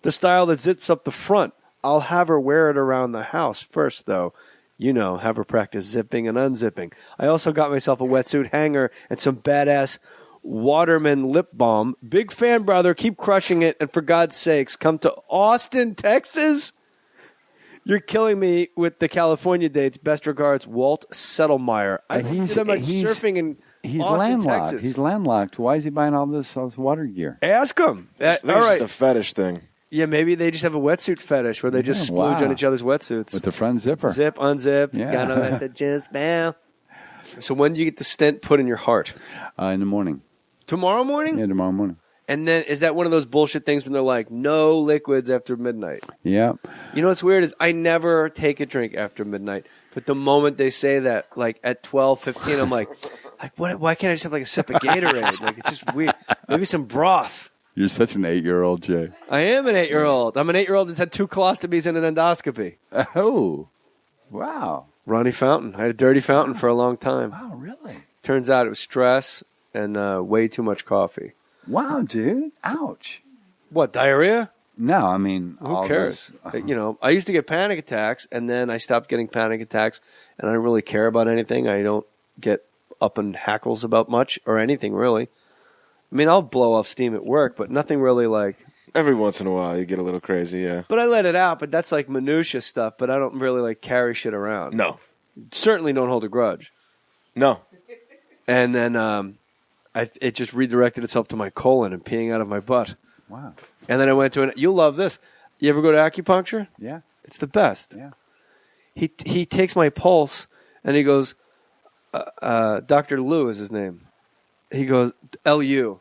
The style that zips up the front. I'll have her wear it around the house first, though. Have her practice zipping and unzipping. I also got myself a wetsuit hanger and some badass Waterman lip balm. Big fan, brother. Keep crushing it. And for God's sakes, come to Austin, Texas. You're killing me with the California dates. Best regards, Walt Settlemeyer. He's surfing in Austin, landlocked. Texas. He's landlocked. Why is he buying all this water gear? Ask him. It's just a fetish thing. Yeah, maybe they just have a wetsuit fetish where they just splooge on each other's wetsuits. With the front zipper. Zip, unzip. Yeah. Gotta let the jizz bow. So when do you get the stent put in your heart? In the morning. Tomorrow morning? Yeah, tomorrow morning. And then is that one of those bullshit things when they're like, no liquids after midnight? Yeah. You know what's weird is I never take a drink after midnight. But the moment they say that, like at 12:15, I'm like, Like, what? Why can't I just have like a sip of Gatorade? Like, it's just weird. Maybe some broth. You're such an 8-year-old, Jay. I am an 8-year-old. I'm an 8-year-old that's had 2 colostomies and an endoscopy. Oh, wow. Ronnie Fountain. I had a dirty fountain for a long time. Wow, really? Turns out it was stress and way too much coffee. Wow, dude. Ouch. What, diarrhea? No, I mean, who cares? You know, I used to get panic attacks, and then I stopped getting panic attacks, and I don't really care about anything. I don't get up in hackles about much or anything, really. I mean, I'll blow off steam at work, but nothing really like... Every once in a while, you get a little crazy, yeah. But I let it out, but that's like minutia stuff, but I don't really like carry shit around. No. Certainly don't hold a grudge. No. And then it just redirected itself to my colon and peeing out of my butt. Wow. And then I went to you'll love this. You ever go to acupuncture? Yeah. It's the best. Yeah. He takes my pulse and he goes, Dr. Lou is his name. He goes, L-U.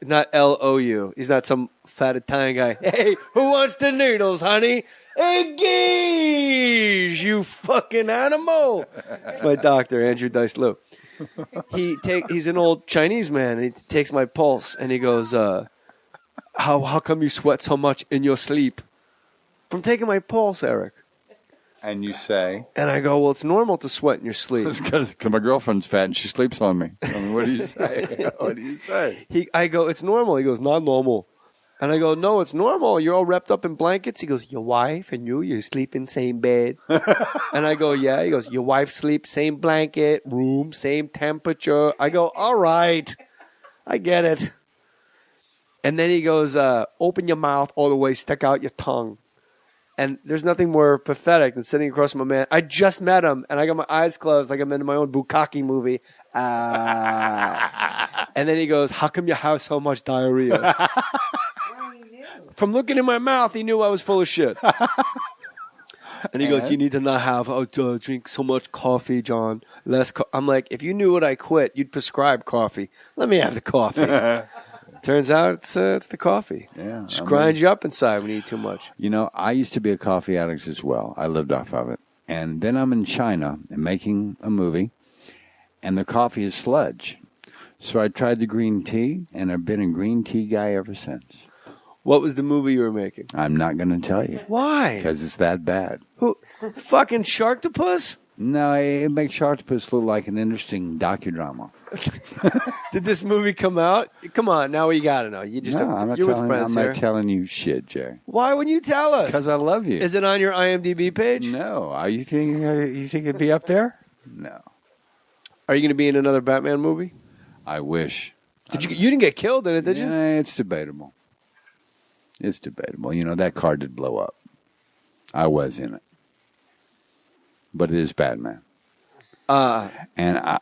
Not L-O-U. He's not some fat Italian guy. Hey, who wants the needles, honey? Hey, geez, you fucking animal. It's my doctor, Andrew Dice Lou. He's an old Chinese man, and he takes my pulse, and he goes, how come you sweat so much in your sleep? From taking my pulse, Eric. And you say? And I go, well, it's normal to sweat in your sleep. Because my girlfriend's fat and she sleeps on me. I mean, what do you say? What do you say? I go, it's normal. He goes, not normal. And I go, no, it's normal. You're all wrapped up in blankets. He goes, your wife and you sleep in same bed. And I go, yeah. He goes, your wife sleeps same blanket, room, same temperature. I go, all right. I get it. And then he goes, open your mouth all the way, stick out your tongue. And there's nothing more pathetic than sitting across from a man. I just met him, and I got my eyes closed like I'm in my own bukkake movie. And then he goes, how come you have so much diarrhea? From looking in my mouth, he knew I was full of shit. And he goes, you need to not have drink so much coffee, John. Less. I'm like, if you knew what I quit, you'd prescribe coffee. Let me have the coffee. Turns out it's the coffee. Yeah, just grinds you up inside when you eat too much. You know, I used to be a coffee addict as well. I lived off of it. And then I'm in China and making a movie, and the coffee is sludge. So I tried the green tea, and I've been a green tea guy ever since. What was the movie you were making? I'm not going to tell you. Why? Because it's that bad. Who? Fucking Sharktopus? No, it makes Sharktopus look like an interesting docudrama. Did this movie come out? Come on, now we got to know. You just I'm not telling you shit, Jay. Why wouldn't you tell us? Because I love you. Is it on your IMDb page? No. You think it'd be up there? No. Are you going to be in another Batman movie? I wish. You didn't get killed in it, did you? Yeah, it's debatable. It's debatable. You know, that car did blow up. I was in it. But it is Batman. And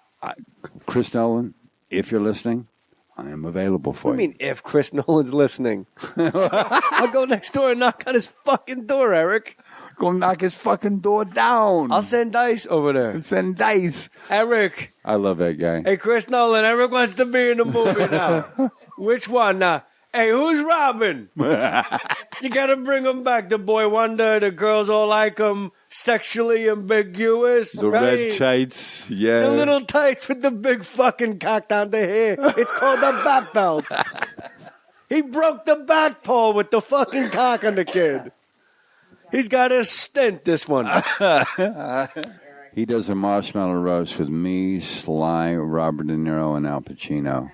Chris Nolan, if you're listening, I am available for you. What do you mean if Chris Nolan's listening? I'll go next door and knock on his fucking door, Eric. Go knock his fucking door down. I'll send Dice over there. Send Dice. Eric. I love that guy. Hey, Chris Nolan, Eric wants to be in the movie now. Which one now? Hey, who's Robin? You got to bring him back. The boy wonder, the girls all like him. Sexually ambiguous. The right? red tights, yeah. The little tights with the big fucking cock down the hair. It's called the bat belt. He broke the bat pole with the fucking cock on the kid. He's got a stint, this one. He does a marshmallow roast with me, Sly, Robert De Niro, and Al Pacino.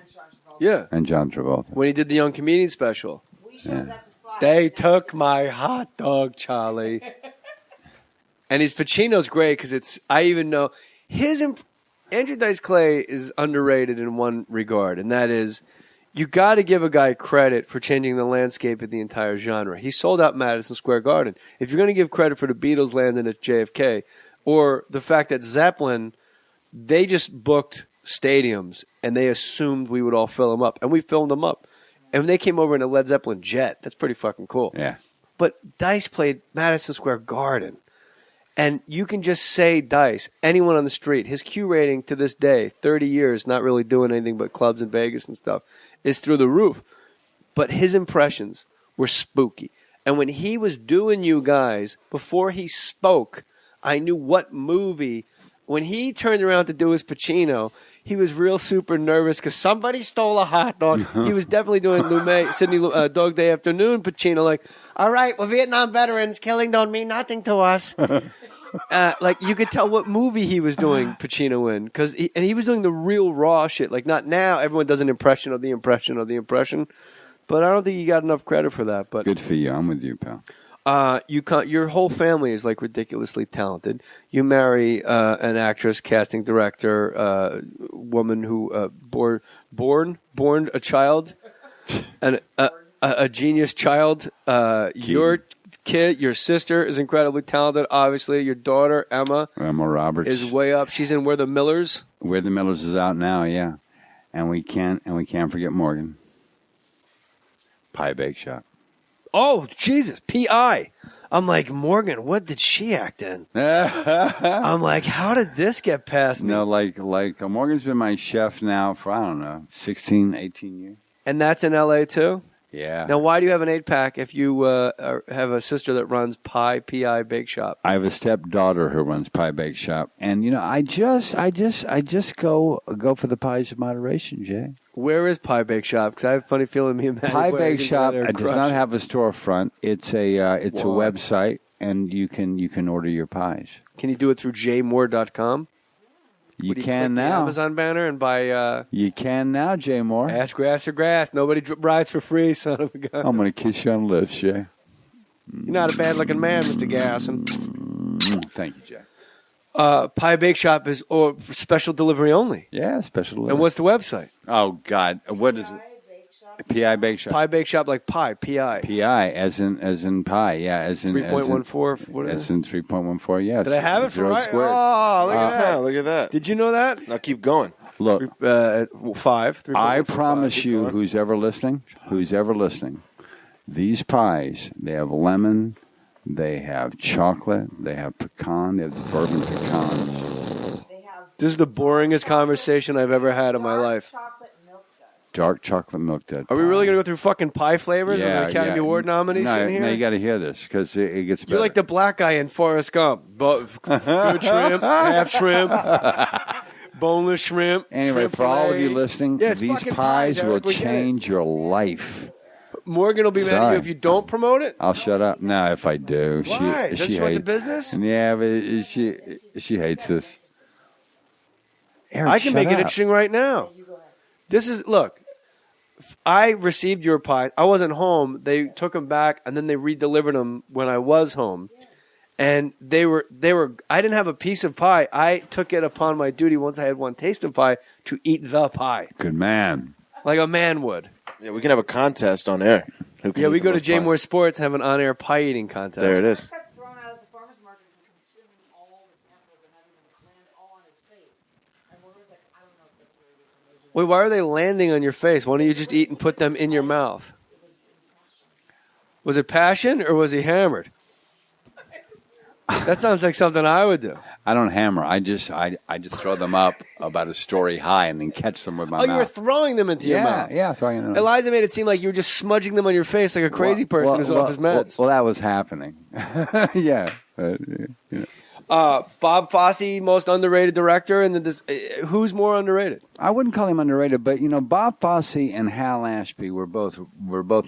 Yeah. And John Travolta. When he did the Young Comedian special. Yeah. They took my hot dog, Charlie. And his Pacino's great because I even know Andrew Dice Clay is underrated in one regard, and that is you got to give a guy credit for changing the landscape of the entire genre. He sold out Madison Square Garden. If you're going to give credit for the Beatles landing at JFK or the fact that Zeppelin, they just booked stadiums and they assumed we would all fill them up, and we filled them up. And when they came over in a Led Zeppelin jet, that's pretty fucking cool. Yeah. But Dice played Madison Square Garden. And you can just say Dice, anyone on the street, his Q rating to this day, 30 years, not really doing anything but clubs in Vegas and stuff, is through the roof. But his impressions were spooky. And when he was doing you guys, before he spoke, I knew what movie. When he turned around to do his Pacino, he was real super nervous because somebody stole a hot dog. He was definitely doing Sydney Dog Day Afternoon Pacino, like, all right, well, Vietnam veterans, killing don't mean nothing to us. Like, you could tell what movie he was doing Pacino in, and he was doing the real raw shit. Like, not now, everyone does an impression of the impression of the impression, but I don't think he got enough credit for that. But good for you. I'm with you, pal. Your whole family is like ridiculously talented. You marry an actress, casting director, woman who born a child, and a genius child. Your kid, your sister is incredibly talented. Obviously, your daughter Emma Roberst is way up. She's in Where the Millers. Where the Millers is out now, yeah, and we can't forget Morgan. Pie Bake Shop. Oh, Jesus, P.I. I'm like, Morgan, what did she act in? I'm like, how did this get past me? No, like Morgan's been my chef now for, I don't know, 16, 18 years. And that's in L.A. too? Yeah. Now, why do you have an 8-pack if you have a sister that runs P.I. Bake Shop? I have a stepdaughter who runs Pie Bake Shop, and I just go for the pies of moderation, Jay. Where is Pie Bake Shop? Because I have a funny feeling me and Maddie Pie Bake Shop does not have a storefront. It's a website, and you can order your pies. Can you do it through jmohr.com? You can now. The Amazon banner and buy. You can now, Jay Mohr. Ask grass or grass. Nobody rides for free, son of a gun. I'm going to kiss you on the lips, Jay. You're not a bad-looking man, Mr. Gasson. Thank you, Jay. Pie Bake Shop is special delivery only. Yeah, special delivery. And what's the website? Oh, God. What is it? P.I. Bake Shop. Pie Bake Shop like pie, P.I. P.I. as in pie, yeah. As in 3.14. What is it? As in 3.14, yes. Did I have it for right? Squared. Oh, look at that. Yeah, look at that. Did you know that? Now keep going. Look, 5. I promise you, who's ever listening, these pies, they have lemon, they have chocolate, they have pecan, they have the bourbon pecan. This is the boringest conversation I've ever had in my life. Dark chocolate milk dud. Are we really going to go through fucking pie flavors yeah, with Academy Award nominees in here? No, you got to hear this because it gets better. You're like the black guy in Forrest Gump. Good shrimp, half shrimp, boneless shrimp. Anyway, shrimp for all of fillet. you listening, these pies will change your life. Morgan will be mad at you if you don't promote it. I'll shut up. No, if I do. Why? Doesn't she want the business? Yeah, but she hates this. Eric, I can make it interesting right now. Look, I received your pie. I wasn't home. They took them back, and then they redelivered them when I was home. And they were. I didn't have a piece of pie. I took it upon my duty once I had one taste of pie to eat the pie. Good man. Like a man would. Yeah, we can have a contest on air. Yeah, we go to Jay Mohr Sports and have an on-air pie eating contest. There it is. Wait, why are they landing on your face? Why don't you just eat and put them in your mouth? Was it passion or was he hammered? That sounds like something I would do. I don't hammer. I just throw them up about a story high and then catch them with my mouth. Oh, you were throwing them into your mouth. Yeah, throwing them. Eliza made it seem like you were just smudging them on your face like a crazy person who's off his meds. Well, that was happening. Yeah. Bob Fosse, most underrated director, and who's more underrated? I wouldn't call him underrated, but Bob Fosse and Hal Ashby were both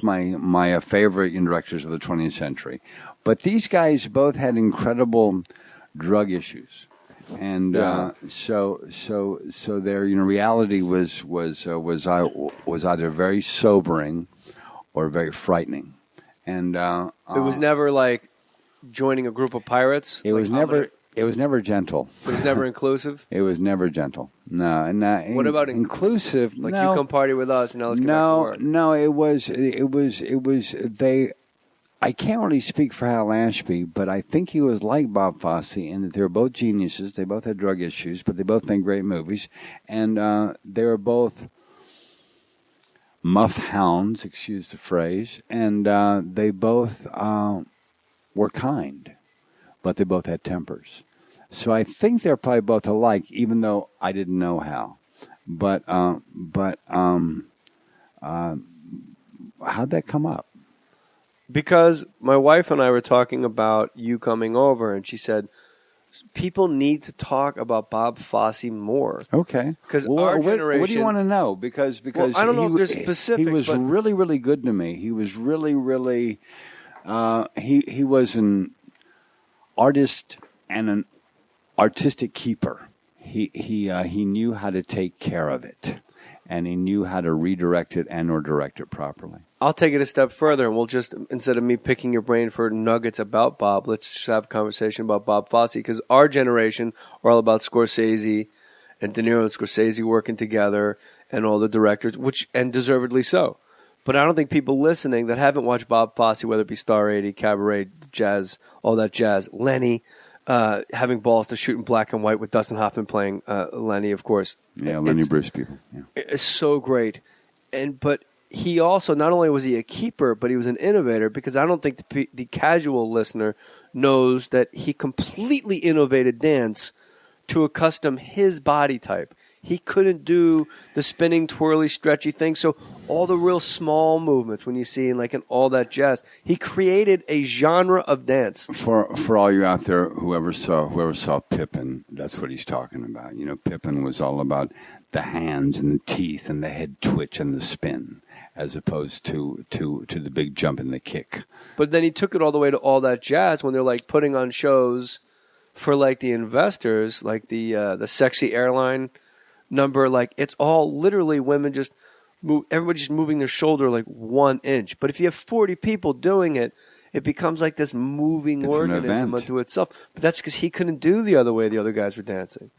my favorite directors of the 20th century. But these guys both had incredible drug issues, and so their reality was either very sobering or very frightening, and it was never like joining a group of pirates. It was never gentle. It was never inclusive. It was never gentle. No. What about inclusive? Like, you come party with us, and now let's get back to work. No. It was they. I can't really speak for Hal Ashby, but I think he was like Bob Fosse in that they were both geniuses. They both had drug issues, but they both made great movies, and they were both muff hounds, excuse the phrase, and they both were kind, but they both had tempers. So I think they're probably both alike, even though I didn't know Hal. But how'd that come up? Because my wife and I were talking about you coming over, and she said, people need to talk about Bob Fosse more. Okay. Because Well, our what generation. do you want to know? Because I don't know if there's he specifics. was but really, really good to me. He was really, really. He was an artist and an artistic keeper. He knew how to take care of it, and he knew how to redirect it and or direct it properly. I'll take it a step further, and we'll just, instead of me picking your brain for nuggets about Bob, let's just have a conversation about Bob Fosse, because our generation are all about Scorsese and De Niro and Scorsese working together and all the directors, and deservedly so. But I don't think people listening that haven't watched Bob Fosse, whether it be Star 80, Cabaret, Jazz, all that jazz, Lenny, having balls to shoot in black and white with Dustin Hoffman playing Lenny, of course. Yeah, Lenny Bruce people. Yeah. It's so great. But he also, not only was he a keeper, but he was an innovator, because I don't think the casual listener knows that he completely innovated dance to accustom his body type. He couldn't do the spinning, twirly, stretchy thing. So all the real small movements when you see in all that jazz, he created a genre of dance. For all you out there, whoever saw Pippin, that's what he's talking about. You know, Pippin was all about the hands and the teeth and the head twitch and the spin, as opposed to the big jump and the kick. But then he took it all the way to all that jazz when they're putting on shows for the investors, the sexy airline number. It's all literally women just move, everybody just moving their shoulder 1 inch. But if you have 40 people doing it, it becomes this moving organism unto itself. But that's because he couldn't do the other way the other guys were dancing.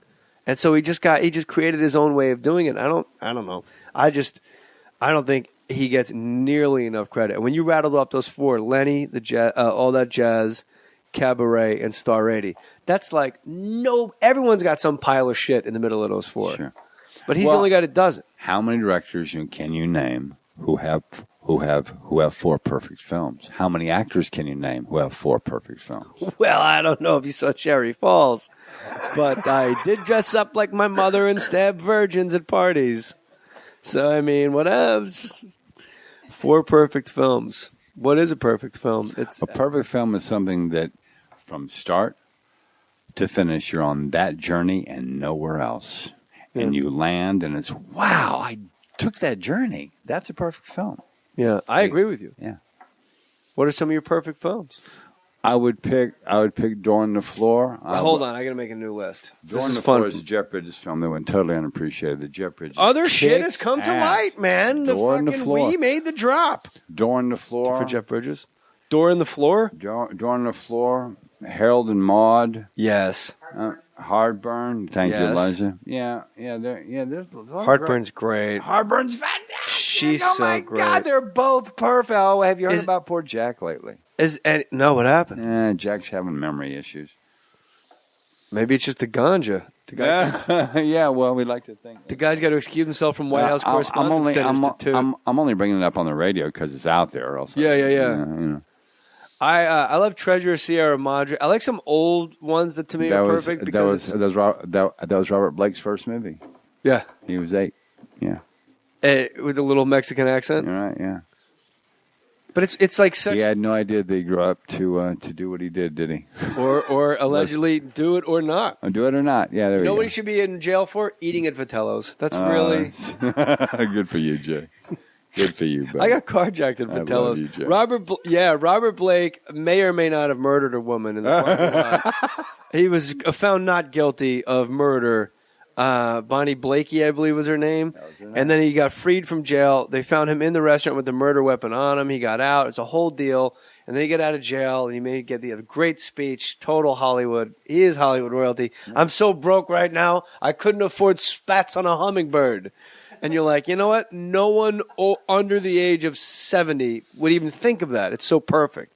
And so he just created his own way of doing it. I don't know. I don't think he gets nearly enough credit. And when you rattled off those four, Lenny, the jazz, all that jazz, Cabaret, and Star 80, that's everyone's got some pile of shit in the middle of those four. Sure. But he's the only guy that does it. How many directors can you name who have 4 perfect films? How many actors can you name who have 4 perfect films? Well, I don't know if you saw Cherry Falls, but I did dress up like my mother and stab virgins at parties. So, I mean, whatever. 4 perfect films. What is a perfect film? A perfect film is something that from start to finish, you're on that journey and nowhere else. Yeah. And you land and it's, wow, I took that journey. That's a perfect film. Yeah, I agree with you. Yeah. What are some of your perfect films? I would pick Door on the Floor. Hold on, I got to make a new list. Door on the Floor is a Jeff Bridges film that went totally unappreciated. The Jeff Bridges. Other shit has come to light, man. Door on the Floor. We made the drop. Door on the Floor. For Jeff Bridges. Door in the Floor? Door on the Floor. Harold and Maude. Yes. Heartburn. Thank you, Elijah. Yeah. There's Heartburn's great. Heartburn's fantastic. She's oh so my great. God, they're both perfect. Oh, have you heard about poor Jack lately? No, what happened? Jack's having memory issues. Maybe it's just the ganja. Yeah, well, we like to think. The guy's got to excuse himself from White House correspondence. I'm only bringing it up on the radio because it's out there. Also, Yeah. You know. I love Treasure Sierra Madre. I like some old ones that to me are perfect. That was Robert Blake's first movie. Yeah. He was 8. Yeah. With a little Mexican accent. You're right, yeah. But it's like such... He had no idea that he grew up to do what he did he? Or allegedly do it or not. Do it or not, yeah, there we go. You know what he should be in jail for? Eating at Vitello's. That's really... Good for you, Jay. Good for you, buddy. I got carjacked at Vitello's. You, Robert Blake may or may not have murdered a woman in the parking lot. He was found not guilty of murder. Bonnie Blakey, I believe was her name. And then he got freed from jail. They found him in the restaurant with the murder weapon on him. He got out. It's a whole deal. And then he got out of jail, and he may get the great speech, total Hollywood. He is Hollywood royalty. I'm so broke right now, I couldn't afford spats on a hummingbird. And you're like, you know what? No one under the age of 70 would even think of that. It's so perfect.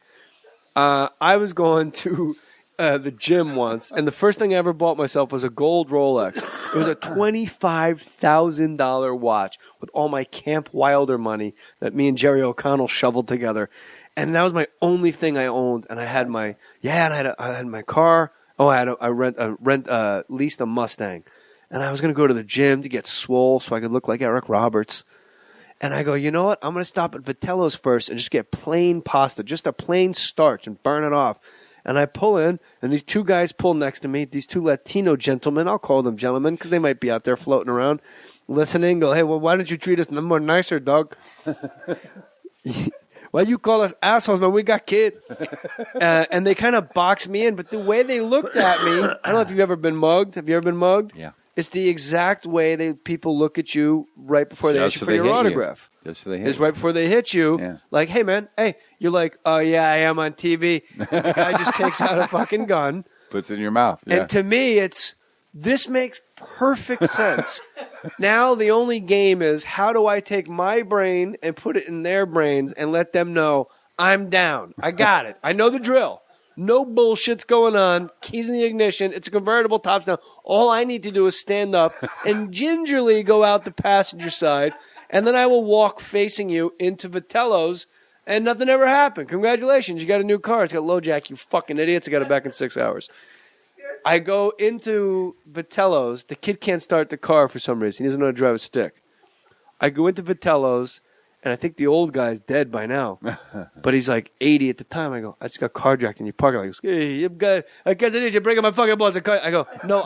I was going to the gym once, and the first thing I ever bought myself was a gold Rolex. It was a $25,000 watch with all my Camp Wilder money that me and Jerry O'Connell shoveled together. And that was my only thing I owned. And I had I had my car. Oh, I leased a Mustang. And I was going to go to the gym to get swole so I could look like Eric Roberts. And I go, you know what? I'm going to stop at Vitello's first and just get plain pasta, just a plain starch, and burn it off. And I pull in, and these two guys pull next to me, these two Latino gentlemen. I'll call them gentlemen because they might be out there floating around listening. Go, hey, well, why don't you treat us more nicer, dog? Why you call us assholes, man? We got kids. And they kind of boxed me in. But the way they looked at me, I don't know if you've ever been mugged. Have you ever been mugged? Yeah. It's the exact way people look at you right before they ask you for your autograph. Just so they hit It's right before they hit you. Yeah. Like, hey, man, hey. You're like, oh, yeah, I am on TV. The guy just takes out a fucking gun. Puts it in your mouth. Yeah. And to me, this makes perfect sense. Now the only game is how do I take my brain and put it in their brains and let them know I'm down. I got it. I know the drill. No bullshit's going on. Keys in the ignition. It's a convertible, tops down. All I need to do is stand up and gingerly go out the passenger side, and then I will walk facing you into Vitello's, and nothing ever happened. Congratulations. You got a new car. It's got low jack, you fucking idiots. I got it back in 6 hours. I go into Vitello's. The kid can't start the car for some reason. He doesn't know how to drive a stick. I go into Vitello's, and I think the old guy's dead by now. But he's like 80 at the time. I go, I just got carjacked in your parking lot. He goes, hey, I guess I need you breaking my fucking balls. I go, no,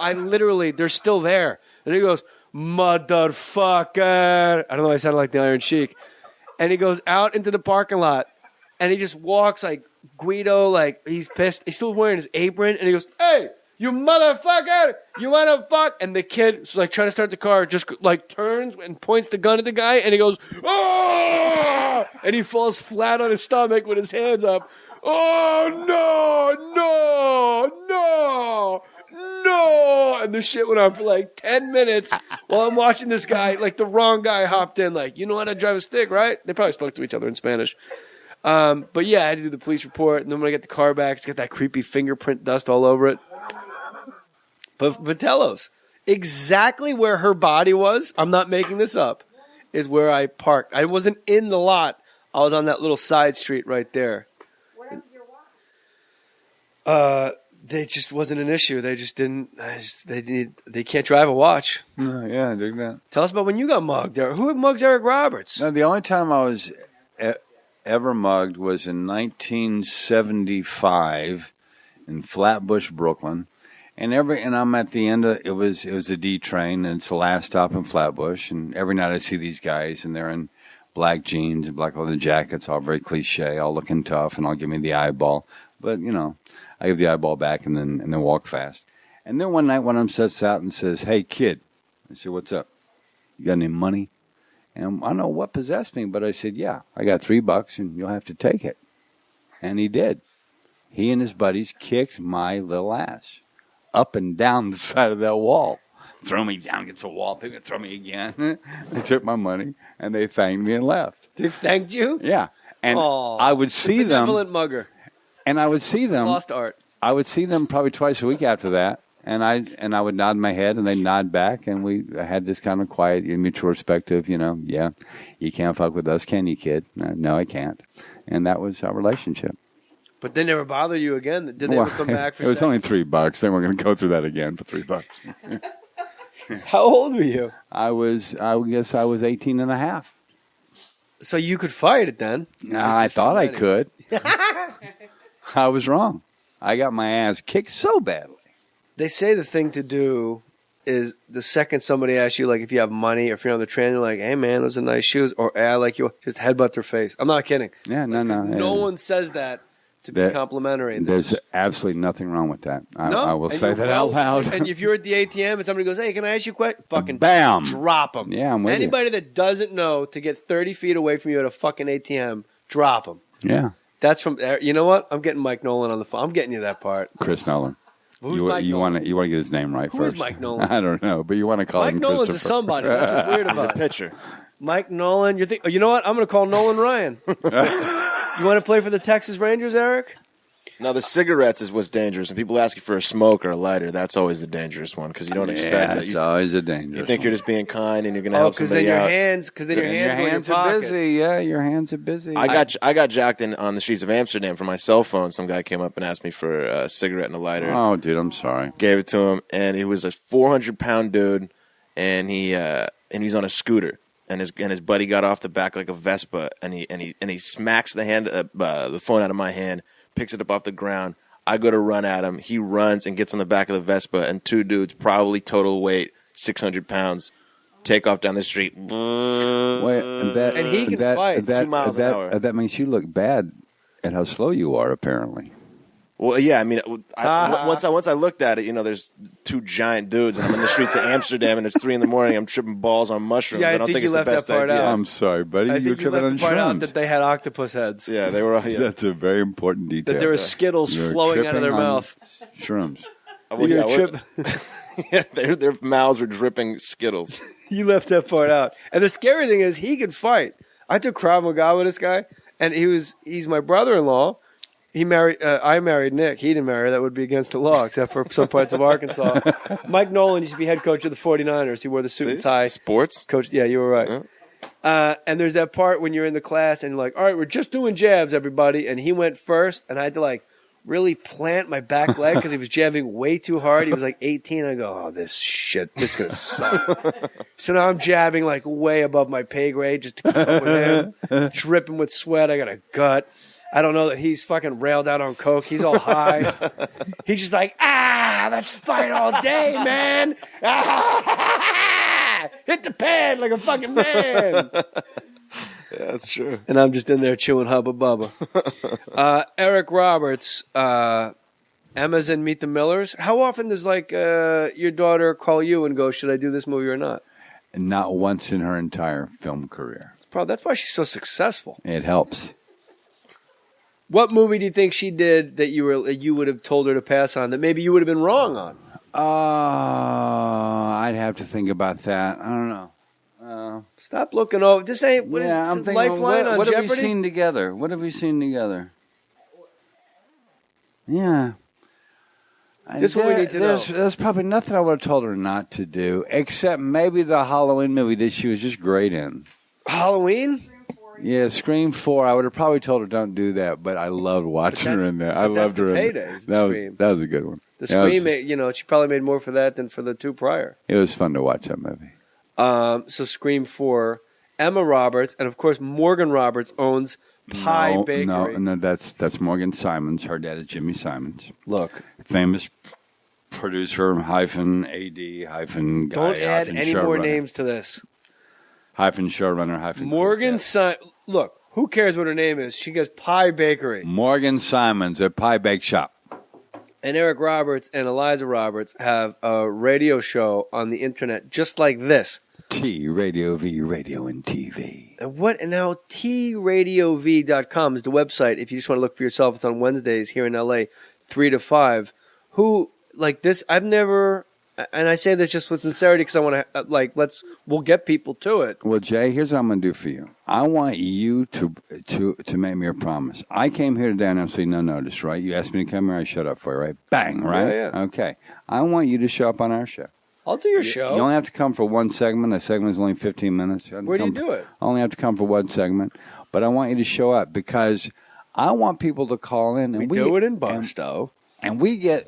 they're still there. And he goes, motherfucker. I don't know, I sounded like the Iron Sheik. And he goes out into the parking lot, and he just walks like Guido, like he's pissed. He's still wearing his apron, and he goes, hey, you motherfucker, you want to fuck? And the kid, like trying to start the car, just like turns and points the gun at the guy, and he goes, oh! And he falls flat on his stomach with his hands up. Oh, no. And the shit went on for like 10 minutes while I'm watching this guy, like the wrong guy hopped in, like, you know how to drive a stick, right? They probably spoke to each other in Spanish. But yeah, I had to do the police report, and then when I get the car back, it's got that creepy fingerprint dust all over it. But Vitello's, exactly where her body was, I'm not making this up, is where I parked. I wasn't in the lot. I was on that little side street right there. What happened to your watch? They just wasn't an issue. They just didn't. They can't drive a watch. Yeah, I dig that. Tell us about when you got mugged. Who mugs Eric Roberts? No, the only time I was ever mugged was in 1975 in Flatbush, Brooklyn. And I'm at the end of it was the D train, and it's the last stop in Flatbush. And every night I see these guys, and they're in black jeans and black leather jackets, all very cliche, all looking tough, and all give me the eyeball. But I give the eyeball back and then walk fast. And then one night one of them sits out and says, "Hey kid," I said, "What's up? You got any money?" And I don't know what possessed me, but I said, "Yeah, I got $3, and you'll have to take it." And he did. He and his buddies kicked my little ass up and down the side of that wall. Throw me down against the wall. People throw me again. They took my money, and they thanked me and left. They thanked you? Yeah. And I would see them. Benevolent mugger. And I would see them. Lost art. I would see them probably twice a week after that. And I would nod my head, and they'd nod back, and we had this kind of quiet, mutual respect of, yeah, you can't fuck with us, can you, kid? No, I can't. And that was our relationship. But they never bother you again? Did they ever come back for It was sex? only $3. They weren't going to go through that again for $3. How old were you? I guess I was 18 and a half. So you could fight it then? I thought I could. I was wrong. I got my ass kicked so badly. They say the thing to do is the second somebody asks you, like, if you have money or if you're on the train, they're like, hey, man, those are nice shoes. Or, hey, I like you. Just headbutt their face. I'm not kidding. Yeah, no. No one says that to be complimentary. There's absolutely nothing wrong with that. No? I will say that out loud. And if you're at the ATM and somebody goes, hey, can I ask you a question? Fucking bam. Drop them. Yeah, I'm with you. Anybody that doesn't know to get 30 feet away from you at a fucking ATM, drop them. Yeah. That's from, you know what? I'm getting Mike Nolan on the phone. I'm getting you that part. Chris Nolan. Who's Mike Nolan? You want to get his name right Who first. Who is Mike Nolan? I don't know, but you want to call Mike him Nolan's a Christopher. somebody. That's what's weird about it. He's a pitcher. Mike Nolan. You know what? I'm going to call Nolan Ryan. You want to play for the Texas Rangers, Eric? Now, the cigarettes is what's dangerous. And people ask you for a smoke or a lighter. That's always the dangerous one because you don't expect it. It's always a dangerous You think one. you're just being kind and you're going to help because somebody then your out. hands go in your hands are pocket. busy. Yeah, your hands are busy. I got jacked on the streets of Amsterdam for my cell phone. Some guy came up and asked me for a cigarette and a lighter. Oh, dude, I'm sorry. Gave it to him, and he was a 400-pound dude, and he's on a scooter, and his buddy got off the back like a Vespa, and he smacks the phone out of my hand, picks it up off the ground. I go to run at him. He runs and gets on the back of the Vespa, and two dudes, probably total weight 600 pounds, take off down the street. Wait, and he can fight 2 miles an hour. That makes you look bad at how slow you are, apparently. Well, yeah, I mean, once I looked at it, there's two giant dudes, and I'm in the streets of Amsterdam, and it's 3 a.m. I'm tripping balls on mushrooms. Yeah, I don't think think you it's left the best that part idea. out. I'm sorry, buddy. I You were think you tripping left on the part out shrooms. that they had octopus heads. Yeah, they were. Yeah. That's a very important detail. That there were Skittles You're flowing out of their tripping on mouth. Shrooms. Well, yeah, their mouths were dripping Skittles. You left that part out. And the scary thing is he could fight. I took Krav Maga with this guy, and he's my brother-in-law. I married Nick. He didn't marry her. That would be against the law, except for some parts of Arkansas. Mike Nolan used to be head coach of the 49ers. He wore the suit and tie. Sports? Coach, yeah, you were right. Yeah. And there's that part when you're in the class and you're like, all right, we're just doing jabs, everybody. And he went first, and I had to really plant my back leg because he was jabbing way too hard. He was 18. I go, oh, this is going to suck. So now I'm jabbing way above my pay grade just to keep up with him. Dripping with sweat. I got a gut. I don't know that he's fucking railed out on coke. He's all high. He's just let's fight all day, man. Hit the pad like a fucking man. Yeah, that's true. And I'm just in there chewing Hubba Bubba. Eric Roberts, Emma's in Meet the Millers. How often does your daughter call you and go, should I do this movie or not? Not once in her entire film career. That's why she's so successful. It helps. What movie do you think she did that you would have told her to pass on that maybe you would have been wrong on? I'd have to think about that. I don't know. Stop looking over. This ain't I'm thinking, Lifeline on what Jeopardy? Have we seen together? What have we seen together? Yeah. This is what we need to know. There's probably nothing I would have told her not to do, except maybe the Halloween movie that she was just great in. Halloween? Yeah, Scream 4. I would have probably told her don't do that, but I loved watching her in there. I loved her in there. That was a good one. The Scream, she probably made more for that than for the two prior. It was fun to watch that movie. So Scream 4, Emma Roberts, and of course Morgan Roberts owns Pie Bakery. No, that's Morgan Simons. Her dad is Jimmy Simons. Look, famous producer hyphen AD hyphen guy. Don't add any more names to this. Hyphen showrunner hyphen. Morgan Simons. Look, who cares what her name is? She goes Pie Bakery. Morgan Simons, a pie bake shop. And Eric Roberts and Eliza Roberts have a radio show on the internet just like this. T Radio V Radio and TV. And now TRadioV.com is the website. If you just want to look for yourself, it's on Wednesdays here in LA, 3 to 5. Who like this? I've never. And I say this just with sincerity because I want to, we'll get people to it. Well, Jay, here's what I'm going to do for you. I want you to make me a promise. I came here today and I'm saying no notice, right? You asked me to come here, I showed up for you, right? Bang, right? Yeah. Okay. I want you to show up on our show. I'll do your show. You only have to come for one segment. The segment is only 15 minutes. Where do you do it? I only have to come for one segment. But I want you to show up because I want people to call in. And we do it in Barstow. And we get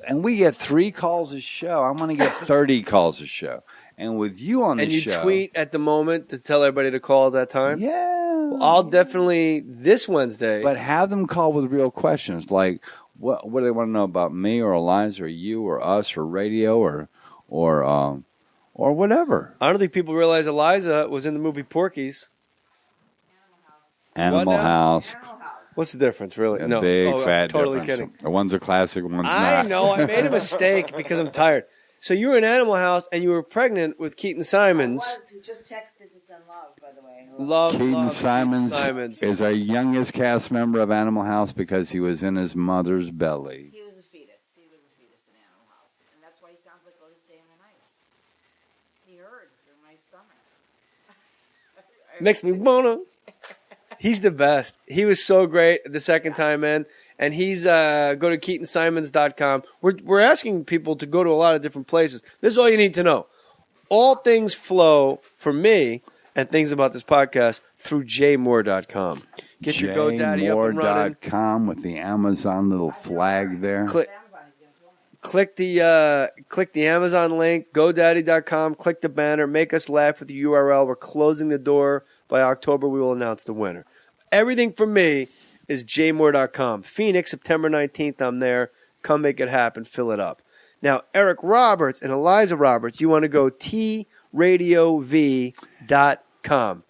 3 calls a show. I'm going to get 30 calls a show. And with you on the show. And you tweet at the moment to tell everybody to call at that time? Yeah. Well, I'll definitely this Wednesday. But have them call with real questions. Like, what do they want to know about me or Eliza or you or us or radio or whatever? I don't think people realize Eliza was in the movie Porky's. Animal House. What's the difference, really? No, big fat totally difference. kidding. One's a classic, one's not. I know. I made a mistake because I'm tired. So you were in Animal House and you were pregnant with Keaton Simons. I was, who just texted to send love, by the way. Keaton Simons is our youngest cast member of Animal House because he was in his mother's belly. He was a fetus. He was a fetus in Animal House. And that's why he sounds like Otis Day and the Nights. He hurts in my stomach. Makes me wanna. He's the best. He was so great the second time in. And he's go to KeatonSimons.com. We're asking people to go to a lot of different places. This is all you need to know. All things flow for me and things about this podcast through jmohr.com. Get your GoDaddy up and running. jmohr.com with the Amazon little flag there. Click the Amazon link, GoDaddy.com, click the banner, make us laugh with the URL. We're closing the door. By October, we will announce the winner. Everything from me is jmohr.com. Phoenix, September 19th, I'm there. Come make it happen. Fill it up. Now, Eric Roberts and Eliza Roberts, you want to go tradiov.com.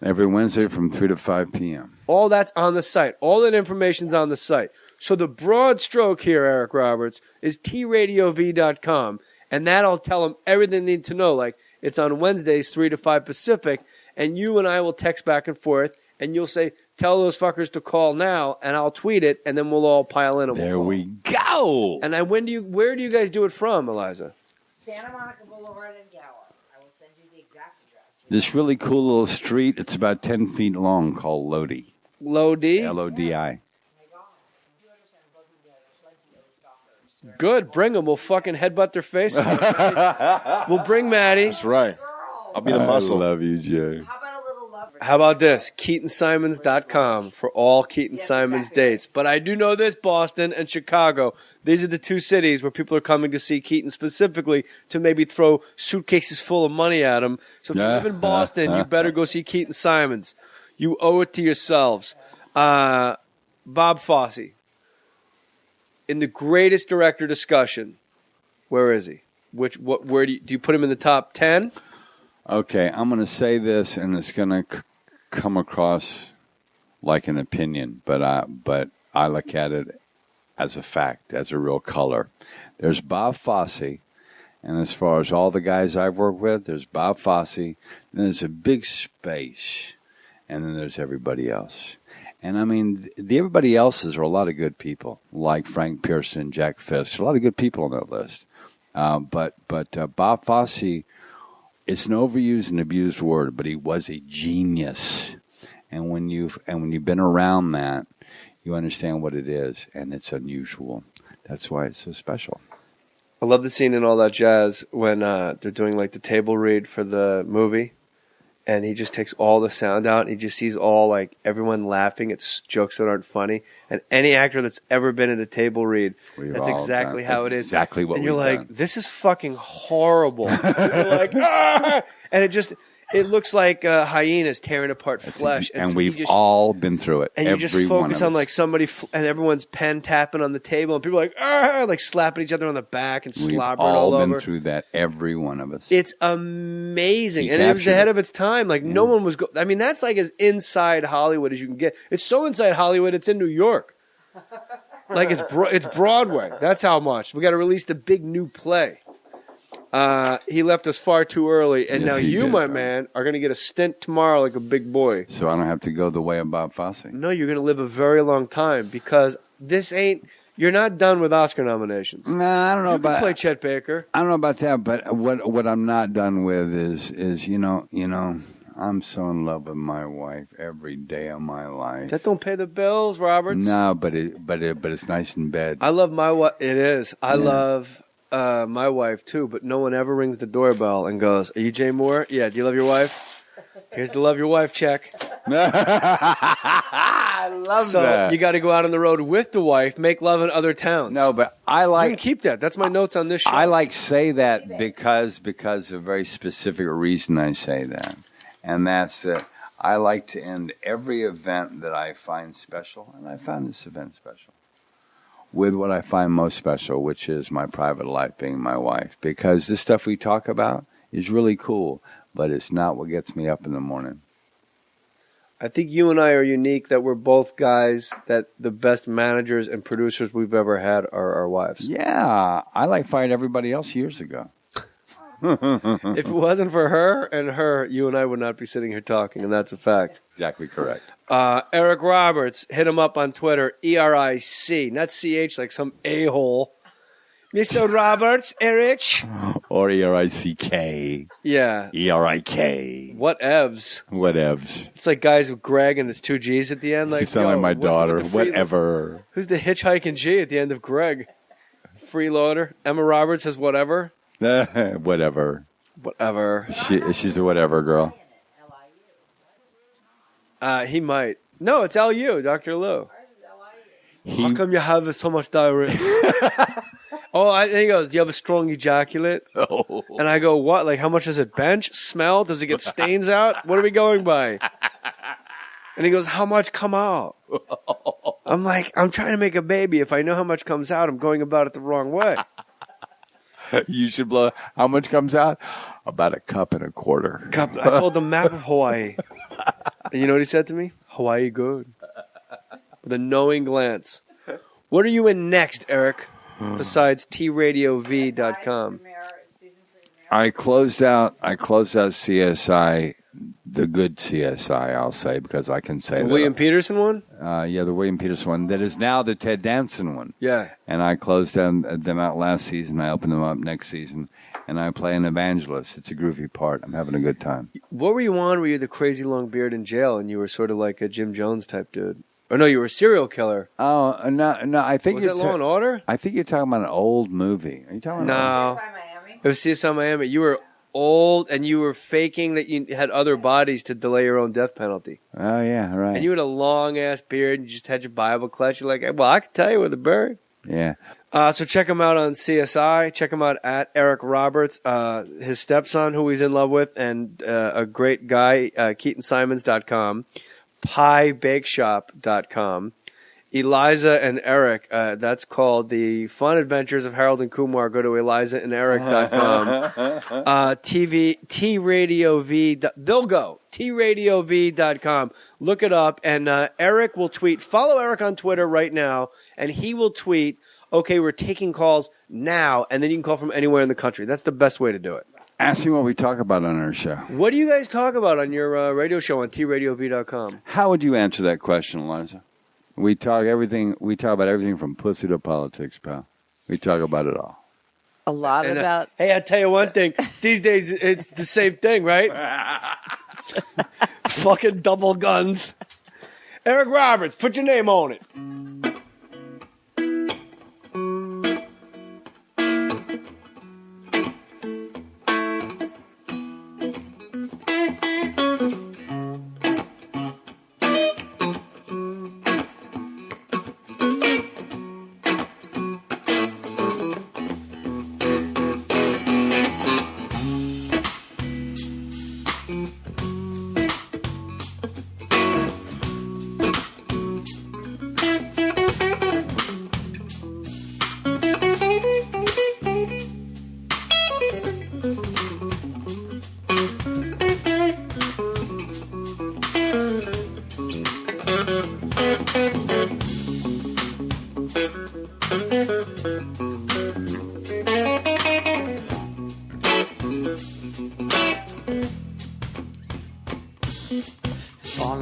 Every Wednesday from 3 to 5 p.m. All that's on the site. All that information's on the site. So the broad stroke here, Eric Roberts, is tradiov.com, and that'll tell them everything they need to know. Like, it's on Wednesdays, 3 to 5 Pacific, and you and I will text back and forth, and you'll say, tell those fuckers to call now, and I'll tweet it, and then we'll all pile in. And there we go. And where do you guys do it from, Eliza? Santa Monica Boulevard and Gower. I will send you the exact address. This really cool little street, it's about 10 feet long, called Lodi. Lodi? L-O-D-I. Good. Bring them. We'll fucking headbutt their faces. We'll bring Maddie. That's right. I'll be the muscle. I love you, Jay. How about this? KeatonSimons.com for all Keaton Simons dates. But I do know this, Boston and Chicago. These are the two cities where people are coming to see Keaton specifically to maybe throw suitcases full of money at him. So if you live in Boston, you better go see Keaton Simons. You owe it to yourselves. Bob Fosse. In the greatest director discussion, where is he? Where do you put him in the top 10? Okay, I'm going to say this, and it's going to come across like an opinion, but I look at it as a fact, as a real color. There's Bob Fosse, and as far as all the guys I've worked with, there's Bob Fosse, and there's a big space, and then there's everybody else. And I mean, the everybody else's are a lot of good people, like Frank Pearson, Jack Fisk. A lot of good people on that list. But Bob Fosse, it's an overused and abused word, but he was a genius. And when you've been around that, you understand what it is, and it's unusual. That's why it's so special. I love the scene in All That Jazz when they're doing like the table read for the movie. And he just takes all the sound out, and he just sees all, like, everyone laughing at jokes that aren't funny. And any actor that's ever been at a table read, that's exactly how it is. Exactly what and you're like, this is fucking horrible. And you're like, ah! And it looks like hyenas tearing apart flesh. And so we've all been through it. And you just focus on, like, somebody, and everyone's pen tapping on the table, and people are like, ah! Like, slapping each other on the back and slobbering all over. We've all been through that, every one of us. It's amazing. And it was ahead of its time. Like, no one was I mean, that's like as inside Hollywood as you can get. It's so inside Hollywood, it's in New York. Like, it's Broadway. That's how much. We got to release the big new play. He left us far too early, and now you, my man, are going to get a stint tomorrow like a big boy. So I don't have to go the way of Bob Fosse? No, you're going to live a very long time, because you're not done with Oscar nominations. Nah, I don't know about... You can play Chet Baker. I don't know about that, but what I'm not done with is you know, I'm so in love with my wife every day of my life. That don't pay the bills, Roberts. No, but it's nice in bed. I love my wife. It is. I love... my wife too, but no one ever rings the doorbell and goes, "Are you Jay Mohr? Yeah. Do you love your wife? Here's the love your wife check." I love that. So you got to go out on the road with the wife, make love in other towns. No, but I like. You can keep that. That's my notes on this show. I like say that because of a very specific reason I say that, and that's that I like to end every event that I find special, and I found this event special, with what I find most special, which is my private life, being my wife. Because this stuff we talk about is really cool, but it's not what gets me up in the morning. I think you and I are unique that we're both guys that the best managers and producers we've ever had are our wives. Yeah, I fired everybody else years ago. If it wasn't for her and her, you and I would not be sitting here talking, and that's a fact. Exactly correct. Eric Roberts, hit him up on Twitter, ERIC, not CH like some a-hole. Mr. Roberts, Eric. Or ERICK. Yeah. ERIK. Whatevs. It's like guys with Greg and there's two G's at the end. Like, you sound like my daughter. Whatever. Who's the hitchhiking G at the end of Greg? Freeloader. Emma Roberts says whatever. Whatever. She's a whatever girl. He might. No, it's LU, Dr. Lou. How come you have so much diarrhea? And he goes, do you have a strong ejaculate? Oh. And I go, what? Like, how much does it bench? Smell? Does it get stains out? What are we going by? And he goes, how much come out? I'm like, I'm trying to make a baby. If I know how much comes out, I'm going about it the wrong way. You should blow. How much comes out? About a cup and a quarter. I told him map of Hawaii. And you know what he said to me? Hawaii good. With a knowing glance. What are you in next, Eric? Besides tradiov.com. I closed out CSI, the good CSI, I'll say, because I can say The that. William Peterson one? Yeah, the William Peterson one. That is now the Ted Danson one. Yeah. And I closed them out last season. I opened them up next season. And I play an evangelist. It's a groovy part. I'm having a good time. What were you on? Were you the crazy long beard in jail and you were sort of like a Jim Jones type dude? Or no, you were a serial killer. Oh, no, I think Was that Law and Order? I think you're talking about an old movie. Are you talking about No. It was CSI Miami. You were old and you were faking that you had other bodies to delay your own death penalty. Oh, yeah, right. And you had a long-ass beard and you just had your Bible class. You're like, well, I can tell you with a bird. Yeah. So check him out on CSI. Check him out at Eric Roberts. His stepson, who he's in love with, and a great guy, KeatonSimons.com, PieBakeShop.com. Eliza and Eric, that's called The Fun Adventures of Harold and Kumar. Go to ElizaandEric.com. T-Radio-V. They'll go. TRadioV.com. Look it up, and Eric will tweet. Follow Eric on Twitter right now, and he will tweet, okay, we're taking calls now, and then you can call from anywhere in the country. That's the best way to do it. Ask me what we talk about on our show. What do you guys talk about on your radio show on TRadioV.com? How would you answer that question, Eliza? We talk everything. We talk about everything from pussy to politics, pal. We talk about it all. A lot about. Hey, I'll tell you one thing. These days, it's the same thing, right? Fucking double guns. Eric Roberts, put your name on it.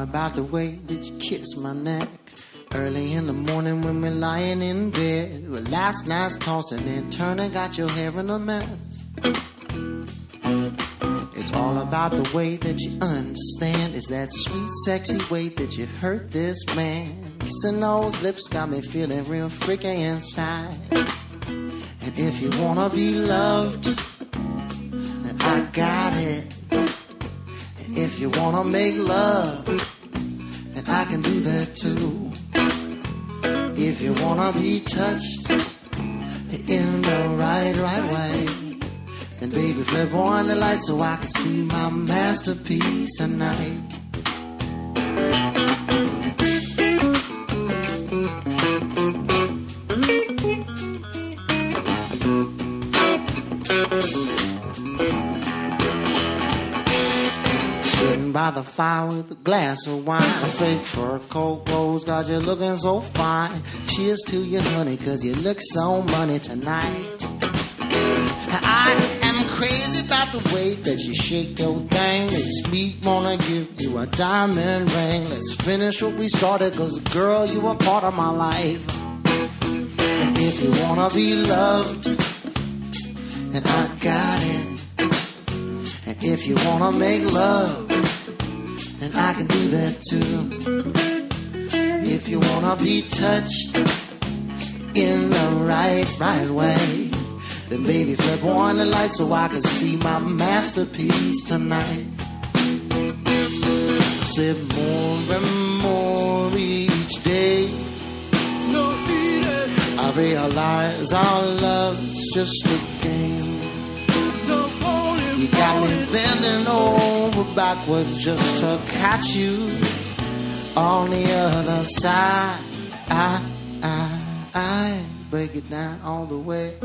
About the way that you kiss my neck early in the morning when we're lying in bed. Well, last night's tossing and turning got your hair in a mess. It's all about the way that you understand. It's that sweet, sexy way that you hurt this man. Kissing those lips got me feeling real freaky inside. And if you wanna be loved, then I got it. And if you wanna make love, then I can do that too. If you wanna be touched in the right way, then baby flip on the light so I can see my masterpiece tonight. By the fire with a glass of wine, a fake fur coat, rose got you looking so fine. Cheers to you, honey, cause you look so money tonight. I am crazy about the way that you shake your thing. Makes me wanna give you a diamond ring. Let's finish what we started, cause girl, you are part of my life. And if you wanna be loved, then I got it. And if you wanna make love, and I can do that too. If you wanna be touched in the right way, then baby flip on the light so I can see my masterpiece tonight. Say more and more each day, I realize our love's just a game. You got me bending over backwards just to catch you on the other side. I break it down all the way.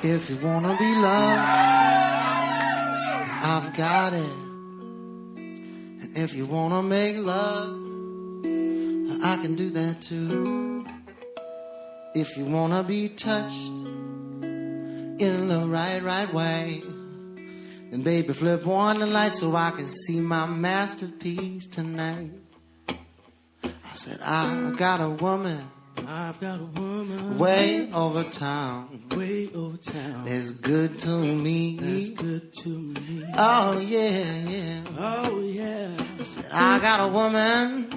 If you wanna be loved, I've got it. And if you wanna make love, I can do that too. If you wanna be touched in the right way, then baby flip on the light so I can see my masterpiece tonight. I said I've got a woman way over town. That's good to me. Oh yeah. I said I got a woman